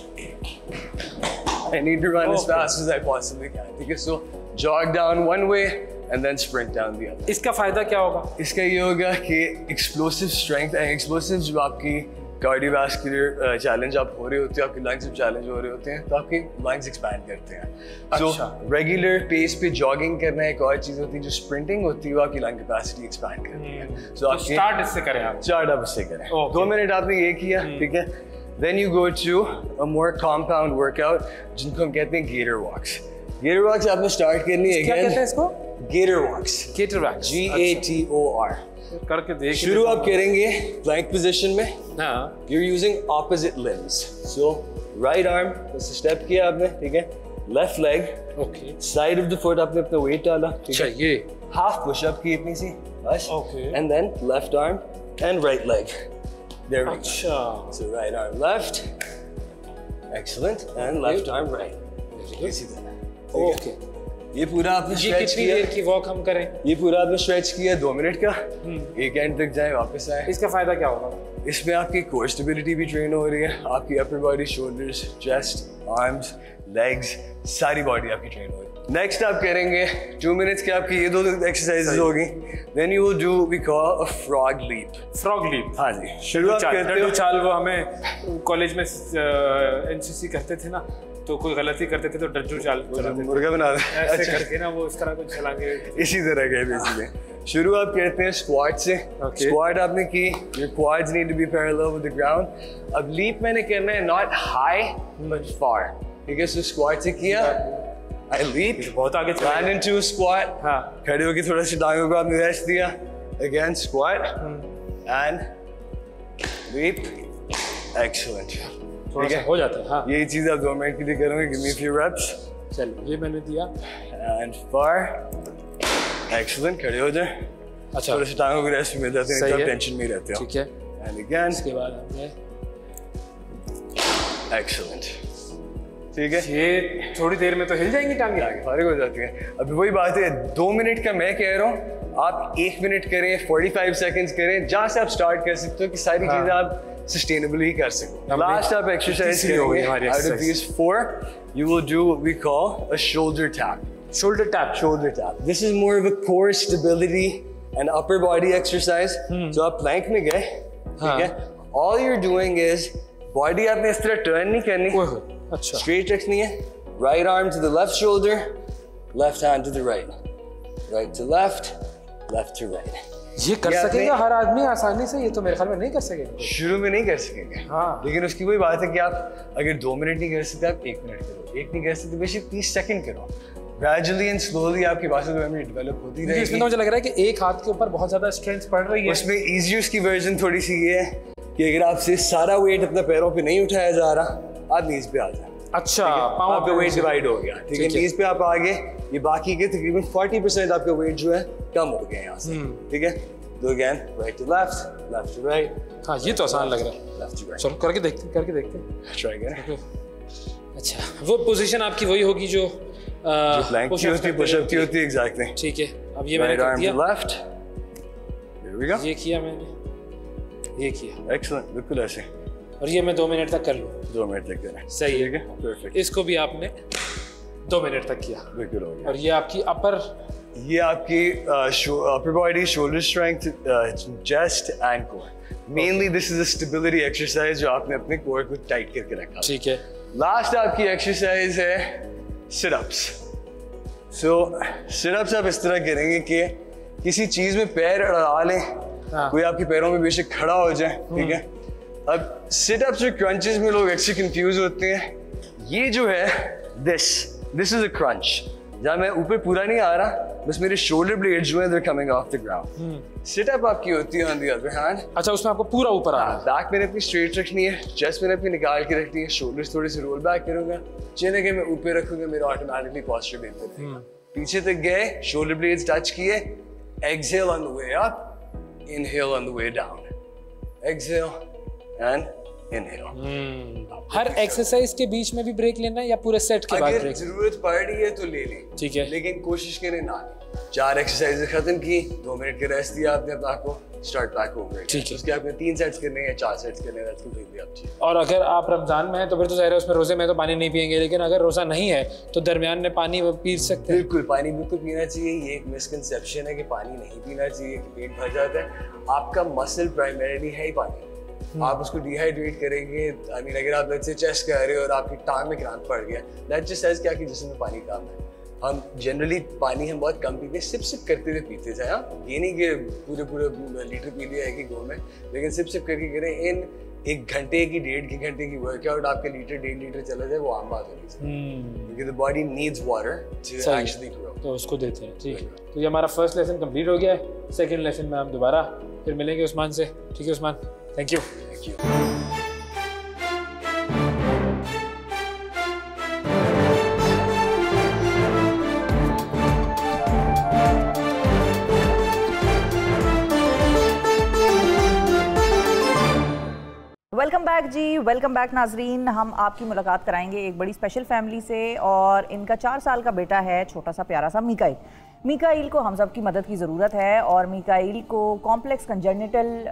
I need to run as fast as I possibly can. ठीक है, so jog down one way and then sprint down the other. इसका फायदा क्या होगा? इसका ये होगा कि एक्सप्लोसिव स्ट्रेंथ एंड एक्सप्लोसिव जो आपकी कार्डियोवैस्कुलर चैलेंज आप हो रहे होते हैं, आपके लंग्स चैलेंज हो रहे होते हैं, तो आपके लंग्स एक्सपैंड करते हैं। सो रेगुलर पेस पे जॉगिंग करना एक और चीज़ होती है, जो स्प्रिंटिंग होती है वो आपकी लंग कैपेसिटी एक्सपैंड करती है। सो स्टार्ट इससे करें आप। स्टार्ट आप इससे करें। 2 मिनट आपने ये किया, ठीक है, then you go to a more compound workout जिनको हम कहते हैं गेटर वॉक्स। गेटर वॉक्स आपने स्टार्ट करनी है। क्या कहते हैं इसको? गेटर वॉक्स। गेटर वॉक्स, GATOR। करके देख। शुरू आप करेंगे प्लैंक पोजीशन में। हाँ, you're using opposite limbs. So right arm, जैसे स्टेप किया आपने, ठीक है, left leg, okay, side of the foot आपने अपना वेट डाला, ठीक है, ये हाफ पुशअप की इतनी सी बस, okay, and then left arm and right leg. There we go. So right arm left, excellent, and left arm right. इसी तरह। ओके, ये पूरा आपने स्ट्रेच किया। कितनी देर की वॉक हम करें? ये पूरा आपने स्ट्रेच किया 2 मिनट का, एक एंड तक जाए वापस आए। इसका फायदा क्या होगा? इसमें आपकी कोर स्टेबिलिटी भी ट्रेन हो रही है, आपकी upper body, shoulders, chest, arms, legs, सारी बॉडी आपकी ट्रेन हो रही है। नेक्स्ट आप करेंगे 2 मिनट्स के आपकी ये 2 एक्सरसाइजेज होगी। Then you will do we call a frog leap. Frog leap, हाँ जी, शुरुआत करते हो। चाल वो हमें कॉलेज में NCC करते थे ना, तो कोई गलती करते थे तो डज्जू चाल मुर्गा बना ऐसे करके ना, वो इस तरह कुछ चलाएंगे, इसी तरह का बेसिकली। शुरू आप करते हैं स्क्वाट से। स्क्वाट आपने की, your quads need to be parallel with the ground। अब लीप मैंने करना है not high but far, ठीक है। सो स्क्वाट से किया, I leap, बहुत आगे ran into a squat, हाँ, खड़े होकर थोड़ा सी टांगों को आपने रेस्ट दिया, again squat and leap, excellent, ठीक है, हो जाता है। हाँ, यही चीज़ आप 2 मिनट के लिए करोगे। Give me a few reps। चलो, ये मैंने दिया, and far, excellent, खड़े हो जाए। अच्छा, थोड़ा सी टांगों को रेस्ट मिल जाते हैं, तब टेंशन में रहते हो, ठीक है। And again. इसके बाद हमने एक्सीलेंट, ठीक है। ये थोड़ी देर में तो हिल जाएंगी टांगे, आगे फारिग हो जाती है। अभी वही बात है, 2 मिनट का मैं कह रहा हूँ, आप 1 मिनट करें, 45 सेकंड्स करें, जहाँ से आप स्टार्ट कर सकते हो कि सारी चीजें आप सस्टेनेबली कर सको। लास्ट आप एक्सरसाइज करेंगे, out of these 4 you will do what we call a shoulder tap. Shoulder tap. Shoulder tap. This is more of a core stability and upper body exercise. So आप plank में गए, ठीक है? All you're doing is body आपने इस तरह turn नहीं करनी, अच्छा, straight रखनी है, right arm to the left shoulder, left hand to the right, right to left, left to right. ये कर सकेगा हर आदमी आसानी से? ये तो मेरे ख्याल में नहीं कर सकेंगे, शुरू में नहीं कर सकेंगे। हाँ। लेकिन उसकी वही बात है कि आप अगर 2 मिनट नहीं कर सकते, आप 1 मिनट करो, 1 नहीं कर सकते बेशक 30 सेकंड करो। ग्रेजुअली एंड स्लोली आपकी बात डेवलप होती रहेगी। इसमें तो मुझे लग रहा है कि एक हाथ के ऊपर बहुत ज्यादा स्ट्रेंथ पड़ रही है। उसमें इजी उसकी वर्जन थोड़ी सी ये है कि अगर आपसे सारा वेट अपने पैरों पे नहीं उठाया जा रहा, आप नीज पे आ जाए। अच्छा, आपका वेट डिवाइड हो गया, ठीक है? नीज पे आप आगे, ये बाकी के तकरीबन 40% आपका वेट जो है कम हो गया यहाँ से, ठीक है? Do again, right to left, left to right. हाँ, ये तो आसान लग रहा है। Left to right. चलो करके देखते हैं। Try again. अच्छा, वो पोजीशन आपकी वही होगी जो plank की होती है, push-up की होती है, exactly. ठीक है, अब ये मैंने कर दिया। Right arm to left. There we go. ये किया मैंने, ये किया। Excellent, बिल्कुल ऐसे। और ये मैं 2 मिनट तक कर लूँ? 2 मिनट तक करें। सही है, perfect. इसको भी आपने 2 मिनट तक किया। बिल्कुल हो गया। और ये आपकी अपर, ये आपकी upper body, shoulder strength, chest and core. Mainly this is a stability exercise जो आपने अपने core को tight करके रखा। ठीक है। Last आपकी exercise है sit-ups. So sit-ups आप इस तरह करेंगे कि किसी चीज में पैर अड़ा लें, कोई आपके पैरों में बेशक खड़ा हो जाए, ठीक है? अब sit-ups और crunches में लोग अक्सर confuse होते हैं। ये जो है this is a crunch. जहाँ मैं ऊपर पूरा नहीं आ रहा, बस मेरे शोल्डर ब्लेड्स जो हैं they're coming off the ground. Sit up आपकी होती है on the other hand. अच्छा, उसमें आपको पूरा ऊपर आना है। बैक मैंने अपनी स्ट्रेट रखनी है, चेस्ट मैंने अपनी निकाल के रखनी है, शोल्डर्स थोड़े से रोल बैक करूंगा, चिन अगर मैं ऊपर रखूंगा मेरा ऑटोमेटिकली पोस्चर बेहतर रहेगा। पीछे तक गए, शोल्डर ब्लेड्स टच किए, exhale on the way up, inhale on the way down, exhale and inhale. Her exercise के बीच में भी ब्रेक लेना है या पूरे सेट के बाद ब्रेक? अगर जरूरत पड़ रही है तो ले लें, ठीक है, लेकिन कोशिश करें ना। 4 एक्सरसाइज खत्म की, 2 मिनट के रेस्ट दिया आपने आपको, स्टार्ट बैक ओवर। ठीक है, उसके आपने 3 सेट्स करने हैं या 4 सेट्स करने हैं, that's completely up to you. और अगर आप रमजान में हैं तो फिर तो ज़ाहिर है उसमें रोजे में तो पानी नहीं पिएंगे, लेकिन अगर रोजा नहीं है तो दरमियान में पानी पी सकते हैं? बिल्कुल, पानी बिल्कुल पीना चाहिए। ये एक मिसकंसेप्शन है कि पानी नहीं पीना चाहिए, कि पेट भर जाता है। आपका मसल प्राइमरीली है ही पानी। आप उसको डिहाइड्रेट करेंगे, आई मीन अगर आप लेट्स से चेस्ट कर रहे हो और आपकी टांग में क्रैम्प पड़ गया, दैट जस्ट सेज क्या कि जिस्म में पानी कम है। हम जनरली पानी हम बहुत कम पीते हैं, सिप सिप करते हुए पीते हैं। हाँ, ये नहीं कि पूरे लीटर पी लिया है कि गो में, लेकिन सिप सिप करके करें। इन 1 घंटे की 1.5 घंटे की वर्कआउट आपके लीटर 1.5 लीटर चला जाए, वो आम बात होनी चाहिए, क्योंकि the body needs water to actually grow. तो उसको देते हैं, ठीक है। तो ये हमारा फर्स्ट लेसन कंप्लीट हो गया है। सेकंड लेसन में हम दोबारा फिर मिलेंगे उस्मान से, ठीक है Usman? Thank you. Welcome back जी, वेलकम बैक नाजरीन। हम आपकी मुलाकात कराएंगे एक बड़ी स्पेशल फैमिली से, और इनका 4 साल का बेटा है, छोटा सा प्यारा सा मीकाइल। मीकाइल को हम सब की मदद की ज़रूरत है, और मीकाइल को कॉम्प्लेक्स कंजेनिटल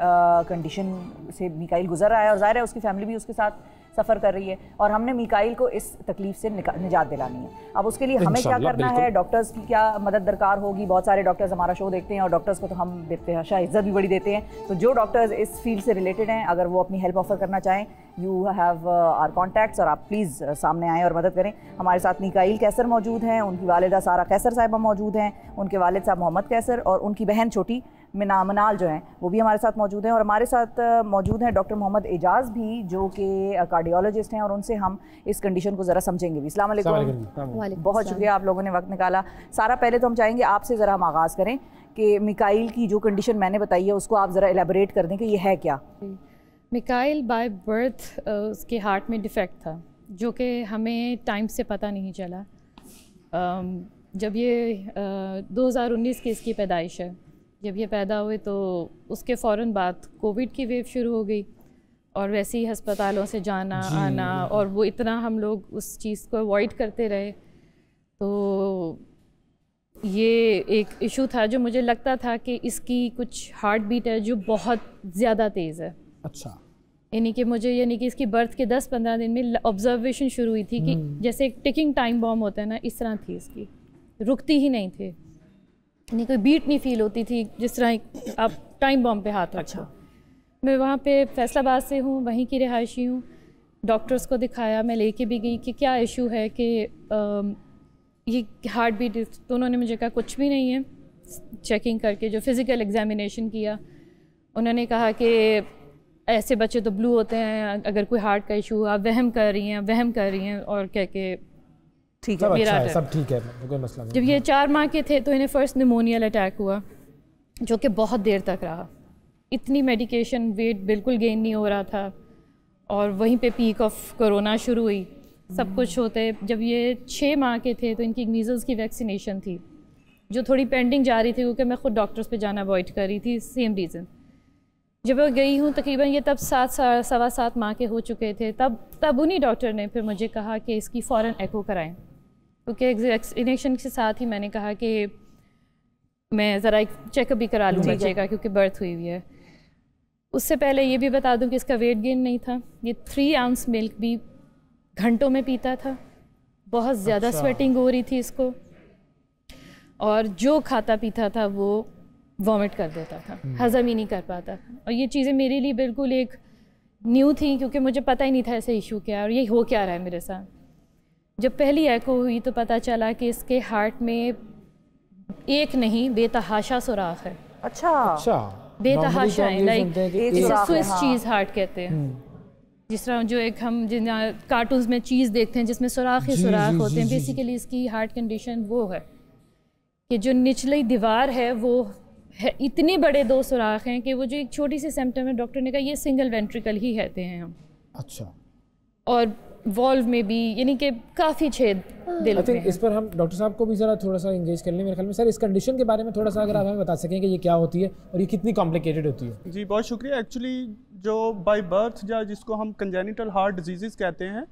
कंडीशन से मीकाइल गुजर रहा है, और ज़ाहिर है उसकी फैमिली भी उसके साथ सफ़र कर रही है, और हमने मीकाइल को इस तकलीफ से निजात दिलानी है। अब उसके लिए हमें क्या करना है, डॉक्टर्स की क्या मदद दरकार होगी। बहुत सारे डॉक्टर्स हमारा शो देखते हैं, और डॉक्टर्स को तो हम देखते हैं अच्छा इज्जत भी बड़ी देते हैं। तो जो डॉक्टर्स इस फील्ड से रिलेटेड हैं, अगर वो अपनी हेल्प ऑफर करना चाहें, यू हैव आवर कॉन्टैक्ट्स, और आप प्लीज़ सामने आएँ और मदद करें। हमारे साथ मीकाइल कैसर मौजूद हैं, उनकी वालिदा सारा कैसर साहिबा मौजूद हैं, उनके वालिद साहब मोहम्मद कैसर, और उनकी बहन छोटी मनाल जो हैं वो भी हमारे साथ मौजूद हैं। और हमारे साथ मौजूद हैं डॉक्टर मोहम्मद एजाज़ भी, जो कि कार्डियोलॉजिस्ट हैं, और उनसे हम इस कंडीशन को ज़रा समझेंगे भी। अस्सलाम वालेकुम, बहुत शुक्रिया आप लोगों ने वक्त निकाला। सारा पहले तो हम चाहेंगे आपसे ज़रा हम आगाज़ करें कि मीकाइल की जो कंडीशन मैंने बताई है उसको आप ज़रा एलेबोरेट कर दें कि ये है क्या। मीकाइल बाय बर्थ उसके हार्ट में डिफेक्ट था, जो कि हमें टाइम से पता नहीं चला। जब ये 2019 की इसकी पैदाइश है, जब ये पैदा हुए तो उसके फ़ौरन बाद कोविड की वेव शुरू हो गई और वैसे ही अस्पतालों से जाना आना, और वो इतना हम लोग उस चीज़ को अवॉइड करते रहे, तो ये एक इशू था जो मुझे लगता था कि इसकी कुछ हार्ट बीट है जो बहुत ज़्यादा तेज़ है। अच्छा। यानी कि इसकी बर्थ के 10-15 दिन में ऑब्जर्वेशन शुरू हुई थी कि जैसे एक टिकिंग टाइम बॉम्ब होता है ना, इस तरह थी इसकी, रुकती ही नहीं थे, यानी कोई बीट नहीं फील होती थी, जिस तरह आप टाइम बॉम्ब पे हाथ रखो। मैं वहाँ पे फैसलाबाद से हूँ, वहीं की रिहायशी हूँ। डॉक्टर्स को दिखाया, मैं लेके भी गई कि क्या इशू है कि ये हार्ट बीट, तो उन्होंने मुझे कहा कुछ भी नहीं है। चेकिंग करके जो फिज़िकल एग्जामिनेशन किया, उन्होंने कहा कि ऐसे बच्चे तो ब्लू होते हैं, अगर कोई हार्ट का इशू, आप वहम कर रही हैं और कह के ठीक है, अच्छा है, सब ठीक है, कोई मसला नहीं। जब ये 4 माह के थे तो इन्हें फर्स्ट निमोनियल अटैक हुआ, जो कि बहुत देर तक रहा। इतनी मेडिकेशन, वेट बिल्कुल गेन नहीं हो रहा था, और वहीं पे पीक ऑफ कोरोना शुरू हुई। सब कुछ होते, जब ये 6 माह के थे तो इनकी मीज़ल्स की वैक्सीनेशन थी, जो थोड़ी पेंडिंग जा रही थी, क्योंकि मैं ख़ुद डॉक्टर्स पे जाना अवॉइड कर रही थी, सेम रीज़न। जब मैं गई हूँ तकरीबन ये तब 7-7 माह के हो चुके थे, तब उन्हीं डॉक्टर ने फिर मुझे कहा कि इसकी फ़ौरन एको कराएं, क्योंकि वैक्सीनेशन के साथ ही मैंने कहा कि मैं ज़रा एक चेकअप भी करा लूँ बच्चे का, क्योंकि बर्थ हुई हुई है। उससे पहले ये भी बता दूँ कि इसका वेट गेन नहीं था। ये 3 आउंस मिल्क भी घंटों में पीता था, बहुत ज़्यादा स्वेटिंग हो रही थी इसको, और जो खाता पीता था वो वॉमिट कर देता था, हज़म ही नहीं कर पाता था। और ये चीज़ें मेरे लिए बिल्कुल एक न्यू थी, क्योंकि मुझे पता ही नहीं था ऐसे इशू क्या है और ये हो क्या रहा है मेरे साथ। जब पहली एको हुई तो पता चला कि इसके हार्ट में एक नहीं बेतहाशा सुराख है। अच्छा। बेतहाशा है, लाइक स्विस चीज़ हार्ट कहते हैं, जिस तरह जो एक हम जिन कार्टून्स में चीज़ देखते हैं जिसमें सुराख ही सुराख होते हैं, बेसिकली इसकी हार्ट कंडीशन वो है कि जो निचली दीवार है वो है, इतने बड़े 2 सुराख हैं कि वो जो एक छोटी सी सिम्टम है, डॉक्टर ने कहा ये सिंगल वेंट्रिकल ही कहते हैं हम। अच्छा। और वॉल्व में भी, यानी कि काफ़ी छेद दिल में। इस पर हम डॉक्टर साहब को भी ज़रा थोड़ा सा इंगेज कर लें मेरे ख्याल में। सर, इस कंडीशन के बारे में थोड़ा सा अगर आप हमें बता सकें कि ये क्या होती है और ये कितनी कॉम्प्लिकेटेड होती है। जी बहुत शुक्रिया। एक्चुअली जो बाय बर्थ या जिसको हम कंजेनिटल हार्ट डिजीज़ कहते हैं,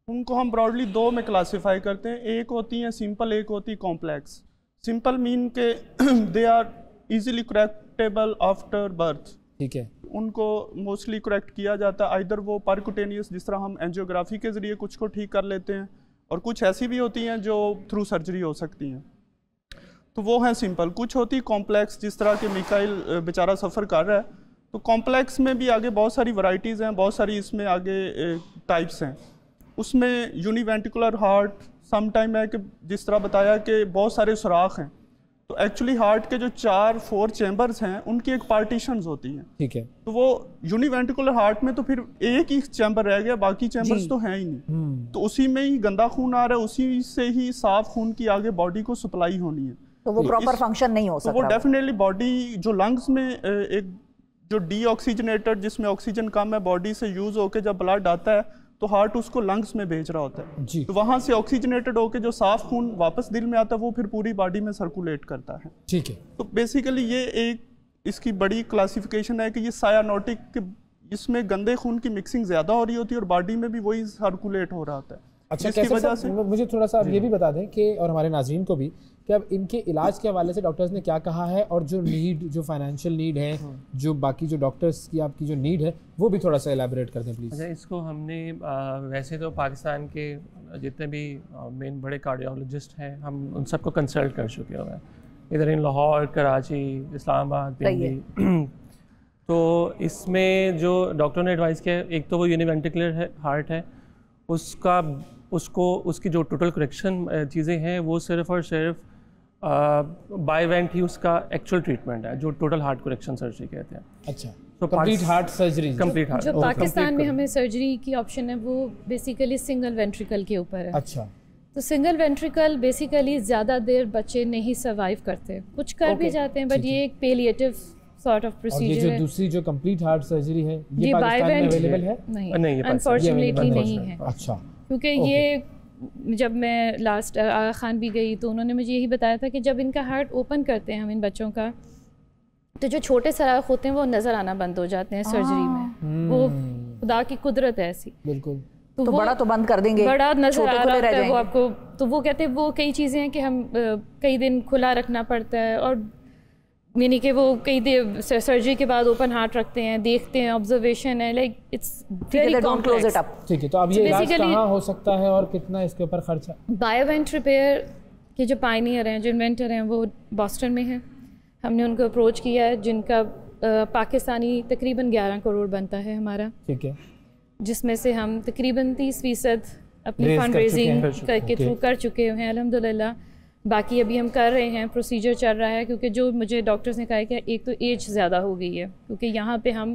उनको हम ब्रॉडली 2 में क्लासीफाई करते हैं। एक होती हैं सिंपल, एक होती है कॉम्प्लेक्स। सिंपल मीन के they are easily correctable after birth, ठीक है, उनको मोस्टली करेक्ट किया जाता है। आइदर वो परक्यूटेनियस, जिस तरह हम एंजियोग्राफी के ज़रिए कुछ को ठीक कर लेते हैं, और कुछ ऐसी भी होती हैं जो थ्रू सर्जरी हो सकती हैं, तो वो हैं सिंपल। कुछ होती है कॉम्प्लेक्स, जिस तरह के मिकाइल बेचारा सफ़र कर रहा है, तो कॉम्प्लेक्स में भी आगे बहुत सारी वैरायटीज़ हैं, बहुत सारी इसमें आगे टाइप्स हैं। उसमें यूनिवेंटिकुलर हार्ट समटाइम है कि जिस तरह बताया कि बहुत सारे सुराख हैं, तो एक्चुअली हार्ट के जो 4 चैम्बर्स हैं उनकी एक पार्टीशंस होती हैं, ठीक है। तो वो यूनिवेंट्रिकुलर हार्ट में तो फिर एक ही चैम्बर रह गया, बाकी चैम्बर्स तो हैं ही नहीं, तो उसी में ही गंदा खून आ रहा है, उसी से ही साफ खून की आगे बॉडी को सप्लाई होनी है, तो वो प्रॉपर फंक्शन नहीं हो सकता। तो वो डेफिनेटली बॉडी जो लंग्स में एक जो डीऑक्सीजनेटेड, जिसमें ऑक्सीजन कम है, बॉडी से यूज होकर जब ब्लड आता है तो हार्ट उसको लंग्स में भेज रहा होता है जी। तो वहाँ से ऑक्सीजनेटेड होकर जो साफ खून वापस दिल में आता है वो फिर पूरी बॉडी में सर्कुलेट करता है, ठीक है। तो बेसिकली ये एक इसकी बड़ी क्लासिफिकेशन है कि ये सायानोटिक, इसमें गंदे खून की मिक्सिंग ज़्यादा हो रही होती है और बॉडी में भी वही सर्कुलेट हो रहा होता है। अच्छा, कैसे वजह से मुझे थोड़ा सा ये भी बता दें कि, और हमारे नाज़रीन को भी, कि अब इनके इलाज के हवाले से डॉक्टर्स ने क्या कहा है, और जो नीड, जो फाइनेंशियल नीड है, जो बाकी जो डॉक्टर्स की आपकी जो नीड है, वो भी थोड़ा सा एलैबोरेट कर दें प्लीज़। अच्छा, इसको हमने वैसे तो पाकिस्तान के जितने भी मेन बड़े कार्डियोलॉजिस्ट हैं, हम उन सबको कंसल्ट कर चुके हुए हैं, इधर इन लाहौर, कराची, इस्लामाबाद, दिल्ली। तो इसमें जो डॉक्टर ने एडवाइस किया, एक तो वो यूनिवेंट्रिकुलर हार्ट है, उसकी जो टोटल करेक्शन चीज़ें हैं वो सिर्फ और सिर्फ बायवेंट ही उसका एक्चुअल ट्रीटमेंट है, जो टोटल हार्ट करेक्शन सर्जरी कहते हैं। अच्छा, तो complete heart surgery, complete heart. जो पाकिस्तान में हमें सर्जरी की ऑप्शन है वो बेसिकली सिंगल वेंट्रिकल के ऊपर है। अच्छा, तो सिंगल वेंट्रिकल बेसिकली ज़्यादा देर बच्चे नहीं सर्वाइव करते, कुछ कर भी जाते हैं, बट ये एक पेलिएटिव सॉर्ट ऑफ प्रोसीजर है। जो दूसरी जो कंप्लीट हार्ट सर्जरी है ये पाकिस्तान में अवेलेबल है? नहीं, अनफॉर्चुनेटली नहीं है। अच्छा, क्योंकि ये जब मैं लास्ट आगा खान भी गई तो उन्होंने मुझे यही बताया था कि जब इनका हार्ट ओपन करते हैं हम इन बच्चों का, तो जो छोटे सराख होते हैं वो नज़र आना बंद हो जाते हैं सर्जरी में। वो खुदा की कुदरत है ऐसी। बिल्कुल। तो बड़ा तो बंद कर देंगे, बड़ा नजर आ रहा है वो आपको। तो वो कहते हैं वो कई चीज़ें हैं कि हम कई दिन खुला रखना पड़ता है, और यानी कि वो कई देर सर्जरी के बाद ओपन हार्ट रखते हैं, देखते हैं, ऑब्जर्वेशन है, लाइक इट्स वेरी कॉम्प्लेक्स। ठीक है, तो अब ये इलाज कहाँ हो सकता है और कितना इसके ऊपर खर्चा? बायोवेंट रिपेयर के जो पायनियर हैं, जो इन्वेंटर हैं, वो बॉस्टन में हैं। हमने उनको अप्रोच किया है, जिनका पाकिस्तानी तकरीबन 11 करोड़ बनता है हमारा। ठीक है। जिसमें से हम तकरीबन 30% अपनी फंड रेजिंग के थ्रू कर चुके हैं अल्हम्दुलिल्लाह। बाकी अभी हम कर रहे हैं, प्रोसीजर चल रहा है, क्योंकि जो मुझे डॉक्टर्स ने कहा है कि एक तो एज ज़्यादा हो गई है, क्योंकि यहाँ पे हम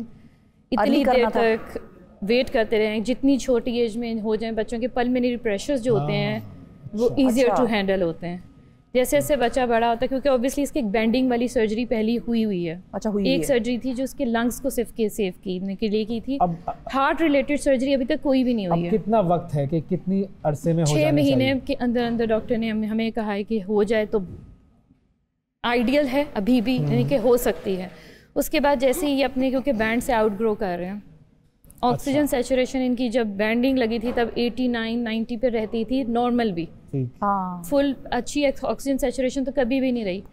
इतनी देर तक वेट करते रहे हैं। जितनी छोटी एज में हो जाए बच्चों के पल्मोनरी प्रेशर्स जो होते हैं वो ईजियर टू हैंडल होते हैं जैसे जैसे बच्चा बड़ा होता है, क्योंकि ऑब्वियसली इसकी एक बेंडिंग वाली सर्जरी पहली हुई है। अच्छा, हुई एक सर्जरी थी जो उसके लंग्स को सिर्फ सेव करने के लिए की थी। अब हार्ट रिलेटेड सर्जरी अभी तक कोई भी नहीं हुई है। कितना वक्त है कि कितनी अरसे में हो जाना चाहिए? 6 महीने के अंदर अंदर डॉक्टर ने हमें कहा है कि हो जाए तो आइडियल है, अभी भी यानी कि हो सकती है। उसके बाद जैसे ही अपने क्योंकि बैंड से आउटग्रो कर रहे हैं, ऑक्सीजन सैचुरेशन इनकी जब बैंडिंग लगी थी तब 89-90 पे रहती थी, नॉर्मल भी। हाँ, फुल अच्छी ऑक्सीजन सैचुरेशन तो कभी भी नहीं रही।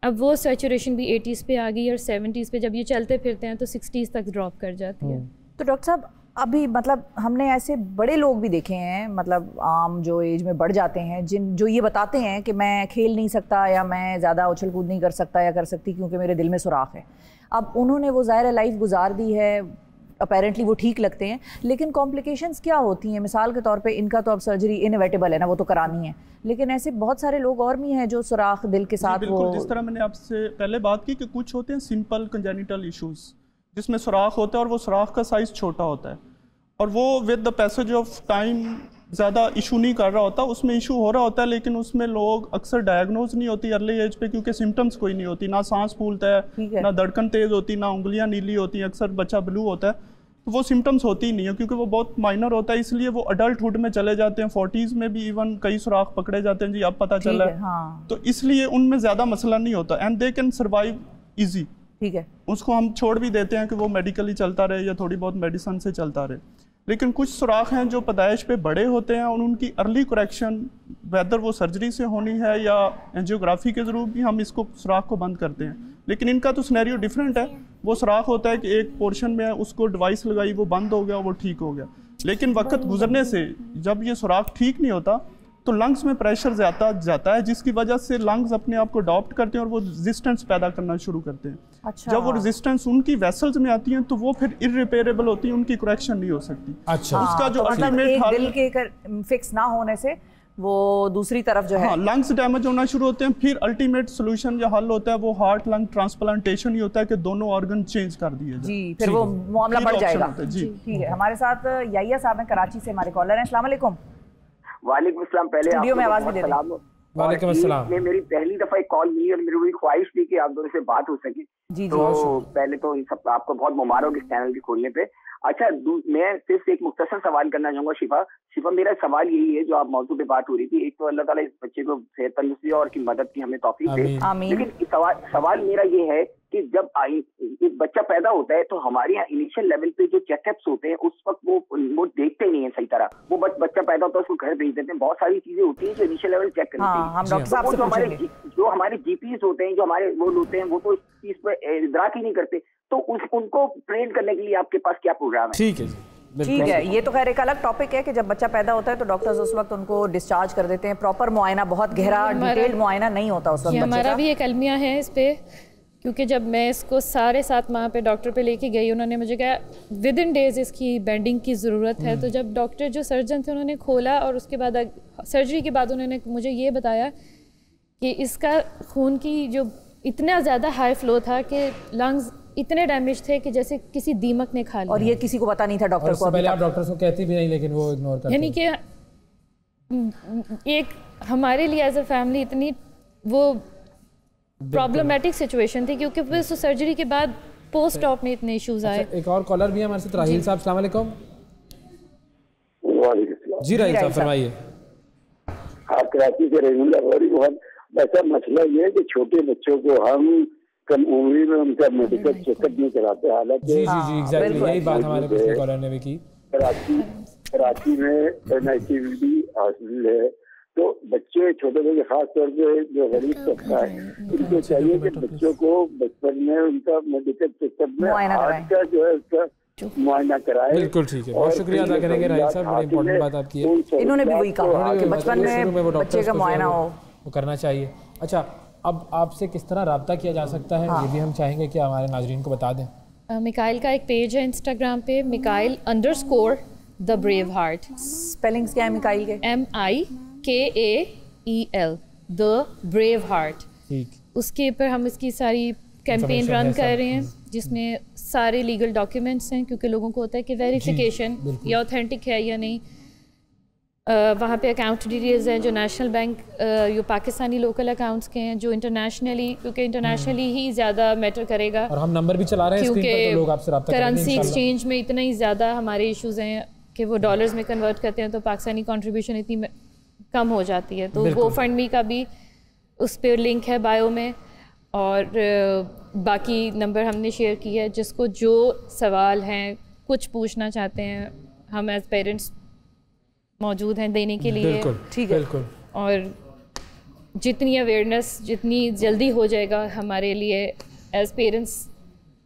अब वो सैचुरेशन भी 80s पे आ गई और 70s पे जब ये चलते फिरते हैं तो 60s तक ड्रॉप कर जाती है। तो डॉक्टर साहब अभी मतलब हमने ऐसे बड़े लोग भी देखे हैं, मतलब आम जो एज में बढ़ जाते हैं, जो ये बताते हैं कि मैं खेल नहीं सकता या मैं ज़्यादा उछल कूद नहीं कर सकता या कर सकती क्योंकि मेरे दिल में सुराख है। अब उन्होंने वो ज़ाहिर लाइफ गुजार दी है, अपेरेंटली वो ठीक लगते हैं, लेकिन कॉम्प्लिकेशंस क्या होती हैं? मिसाल के तौर पे इनका तो अब सर्जरी इनएविटेबल है ना, वो तो करानी है, लेकिन ऐसे बहुत सारे लोग और भी हैं जो सुराख दिल के साथ वो जिस तरह मैंने आपसे पहले बात की कि कुछ होते हैं सिंपल कंजेनिटल इश्यूज जिसमें सुराख होता है और वो सुराख का साइज छोटा होता है और वो with the passage of time ज़्यादा इशू नहीं कर रहा होता, उसमें इशू हो रहा होता है, लेकिन उसमें लोग अक्सर डायग्नोज नहीं होती अर्ली एज पे क्योंकि सिम्टम्स कोई नहीं होती, ना सांस फूलता है, ना धड़कन तेज़ होती, ना उंगलियां नीली होती, अक्सर बच्चा ब्लू होता है, तो वो सिम्टम्स होती ही नहीं है क्योंकि वो बहुत माइनर होता है, इसलिए वो अडल्टहुड में चले जाते हैं। 40s में भी इवन कई सुराख पकड़े जाते हैं जी, अब पता चला है। हाँ। तो इसलिए उनमें ज़्यादा मसला नहीं होता and they can survive easy. ठीक है, उसको हम छोड़ भी देते हैं कि वो मेडिकली चलता रहे या थोड़ी बहुत मेडिसिन से चलता रहे, लेकिन कुछ सुराख हैं जो पैदाइश पे बड़े होते हैं और उनकी अर्ली करेक्शन वेदर वो सर्जरी से होनी है या एंजियोग्राफी के जरूर भी हम इसको सुराख को बंद करते हैं, लेकिन इनका तो सिनेरियो डिफरेंट है। वो सुराख होता है कि एक पोर्शन में उसको डिवाइस लगाई, वो बंद हो गया, वो ठीक हो गया, लेकिन वक्त गुजरने से जब ये सुराख ठीक नहीं होता तो लंग्स में प्रेशर ज़्यादा जाता है जिसकी वजह से लंग्स अपने आप को अडॉप्ट करते हैं और वो रेजिस्टेंस पैदा करना शुरू करते हैं। अच्छा। जब वो रेजिस्टेंस उनकी वेसल्स में आती हैं तो वो फिर इररिपेयरेबल होती है, उनकी करेक्शन नहीं हो सकती। अच्छा। उसका जो अल्टीमेट हल दिल के फिक्स ना होने से वो दूसरी तरफ जो है लंग्स डैमेज होना शुरू होते हैं, फिर अल्टीमेट सोल्यूशन या हल होता है वो हार्ट लंग ट्रांसप्लांटेशन ही होता है कि दोनों ऑर्गन चेंज कर दिए जाए। जी, फिर वो मामला बढ़ जाएगा। जी ठीक है, हमारे साथ याहिया साहब हैं, कराची से हमारे कॉलर हैं। अस्सलाम वालेकुम। वालेकुम अस्सलाम। पहले स्टूडियो में आवाज भी दे सलाम। वालेकुम अस्सलाम। मेरी पहली दफा एक कॉल मिली और मेरी बड़ी ख्वाहिश थी कि आप दोनों से बात हो सके। जी तो पहले तो इन सब आपको बहुत मुबारक इस चैनल के खोलने पे। अच्छा, मैं सिर्फ एक मुख्तसर सवाल करना चाहूंगा। शिफा मेरा सवाल यही है, जो आप मौजू पे बात हो रही थी, एक तो अल्लाह ताला इस बच्चे को सेहत तंदुरुस्ती और की मदद की हमें तौफीक दे, लेकिन सवाल मेरा ये है कि जब एक बच्चा पैदा होता है तो हमारे यहाँ इनिशियल लेवल पे जो चेकअप्स होते हैं उस वक्त वो देखते नहीं है सही तरह। वो बच्चा पैदा होता है उसको घर भेज देते हैं, बहुत सारी चीजें होती हैं जो इनिशियल लेवल चेक करते हैं। जो हमारे जीपीएस होते हैं, जो हमारे वो होते हैं, वो तो इस चीज पे इदराक ही नहीं करते, तो उनको ट्रेन करने के लिए आपके पास क्या प्रोग्राम है? ठीक है, ठीक है, ये तो खैर एक अलग टॉपिक है कि जब बच्चा पैदा होता है तो डॉक्टर्स उस वक्त उनको डिस्चार्ज कर देते हैं, प्रॉपर मुआयना, बहुत गहरा डिटेल्ड मुआयना नहीं होता उस वक्त। हमारा भी एक अलमिया है इस पे, क्योंकि जब मैं इसको 7.5 माह पे डॉक्टर पे लेके गई, उन्होंने मुझे कहा विद इन डेज इसकी बेंडिंग की ज़रूरत है। तो जब डॉक्टर जो सर्जन थे उन्होंने खोला और उसके बाद सर्जरी के बाद उन्होंने मुझे ये बताया कि इसका खून की जो इतना ज़्यादा हाई फ्लो था कि लंग्स इतने डैमेज थे कि जैसे किसी दीमक ने खा लिया। और ये किसी को पता नहीं था डॉक्टर को। पहले आप डॉक्टर को कहती भी नहीं, लेकिन वो इग्नोर करते। यानी कि एक हमारे लिए एज अ फैमिली इतनी वो प्रॉब्लमेटिक सिचुएशन थी, क्योंकि फिर सर्जरी के बाद पोस्ट ऑप में इतने इश्यूज आए। एक और कॉलर भी है हमारे साथ, राहील साहब। अस्सलाम वालेकुम। जी राहील साहब फरमाइए। हाँ, कराची से रेगुलर हो रही बहुत। वैसा मसला ये है कि छोटे बच्चों को हम कम उम्र में उनका मेडिकल चेकअप नहीं कराते, हालांकि जी एग्जैक्टली यही बात हमारे पिछले कॉलर ने भी की। कराची में NICVD हॉस्पिटल है, तो बच्चे छोटे बच्चे खास तौर पे जो गरीब तबका है उनको चाहिए कि बच्चों को बचपन में उनका मेडिकल चेकअप में हार्ट का जो है उसका मुआयना कराए। बिल्कुल ठीक है, बहुत शुक्रिया अदा करेंगे राहिल साहब, बड़ी इंपॉर्टेंट बात आपकी है। इन्होंने भी वही कहा कि बचपन में बच्चे का मुआयना हो, वो करना चाहिए। अच्छा, अब आपसे किस तरह रब्ता किया जा सकता है ये भी हम चाहेंगे कि हमारे नाजरीन को बता दें। मिकाइल का एक पेज है इंस्टाग्राम पे, मिकाइल_the brave heart। स्पेलिंग्स क्या है मिकाइल के? MIKAEL the brave heart। उसके ऊपर हम इसकी सारी कैंपेन रन कर रहे हैं जिसमें सारे लीगल डॉक्यूमेंट्स हैं, क्योंकि लोगों को होता है कि वेरिफिकेशन ये ऑथेंटिक है या नहीं। वहाँ पे अकाउंट डिटेल्स हैं जो नेशनल बैंक जो पाकिस्तानी लोकल अकाउंट्स के हैं, जो इंटरनेशनली, क्योंकि इंटरनेशनली ही ज़्यादा मैटर करेगा। और हम नंबर भी चला रहे हैं स्क्रीन पर, तो लोग आपसे रब्ता करेंगे। करेंसी एक्सचेंज में इतना ही ज़्यादा हमारे इश्यूज़ हैं कि वो डॉलर्स में कन्वर्ट करते हैं तो पाकिस्तानी कंट्रीब्यूशन इतनी कम हो जाती है। तो GoFundMe का भी उस पर लिंक है बायो में, और बाकी नंबर हमने शेयर किया है। जिसको जो सवाल हैं, कुछ पूछना चाहते हैं, हम एज पेरेंट्स मौजूद हैं देने के लिए। ठीक है, और जितनी अवेयरनेस जितनी जल्दी हो जाएगा हमारे लिए एज पेरेंट्स,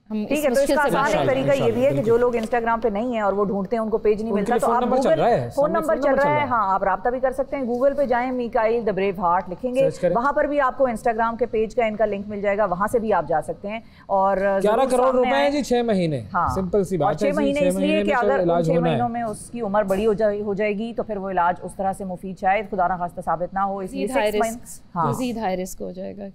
ठीक है। तो इसका आसान एक तरीका ये भी है कि जो लोग इंस्टाग्राम पे नहीं है और वो ढूंढते हैं उनको पेज नहीं मिलता, तो आप गूगल फोन नंबर चल रहा है, हाँ आप राब्ता भी कर सकते हैं। गूगल पे जाएं, मिकाइल द ब्रेव हार्ट लिखेंगे, वहां पर भी आपको इंस्टाग्राम के पेज का इनका लिंक मिल जाएगा, वहां से भी आप जा सकते हैं। और 11 करोड़ रुपए हैं जी 6 महीने। हाँ, सिंपल सी बात है। 6 महीने इसलिए कि अगर 6 महीनों में उसकी उम्र बड़ी हो जाएगी तो फिर वो इलाज उस तरह से मुफीद शायद खुदा ना खास्ता साबित ना हो, इसलिए 6 महीने मजीद हाई रिस्क हो जाएगा।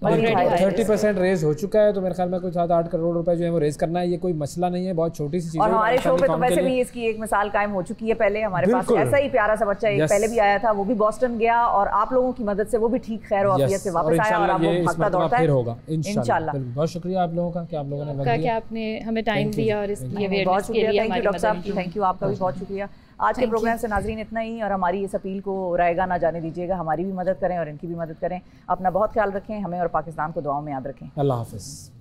30% रेज हो चुका है, तो मेरे ख्याल में कुछ 7-8 करोड़ रुपए जो है वो रेज करना है, ये कोई मसला नहीं है, बहुत छोटी सी चीज है। और हमारे शो पे तो वैसे भी इसकी एक मिसाल कायम हो चुकी है। पहले हमारे पास ऐसा ही प्यारा सा बच्चा एक पहले भी आया था, वो भी बॉस्टन गया और आप लोगों की मदद से वो भी ठीक खैर और आफियत से वापस आया और अब वो भागता दौड़ता है। होगा इंशाल्लाह। बहुत शुक्रिया आप लोगों का कि आप लोगों ने वक्त दिया, आपने हमें टाइम दिया और इसलिए अवेयरनेस के लिए हमारी डॉक्टर साहब, थैंक यू, आपका भी बहुत शुक्रिया। आज के प्रोग्राम से नाजरीन इतना ही, और हमारी इस अपील को रायगा ना जाने दीजिएगा, हमारी भी मदद करें और इनकी भी मदद करें। अपना बहुत ख्याल रखें, हमें और पाकिस्तान को दुआओं में याद रखें। अल्लाह हाफिज़।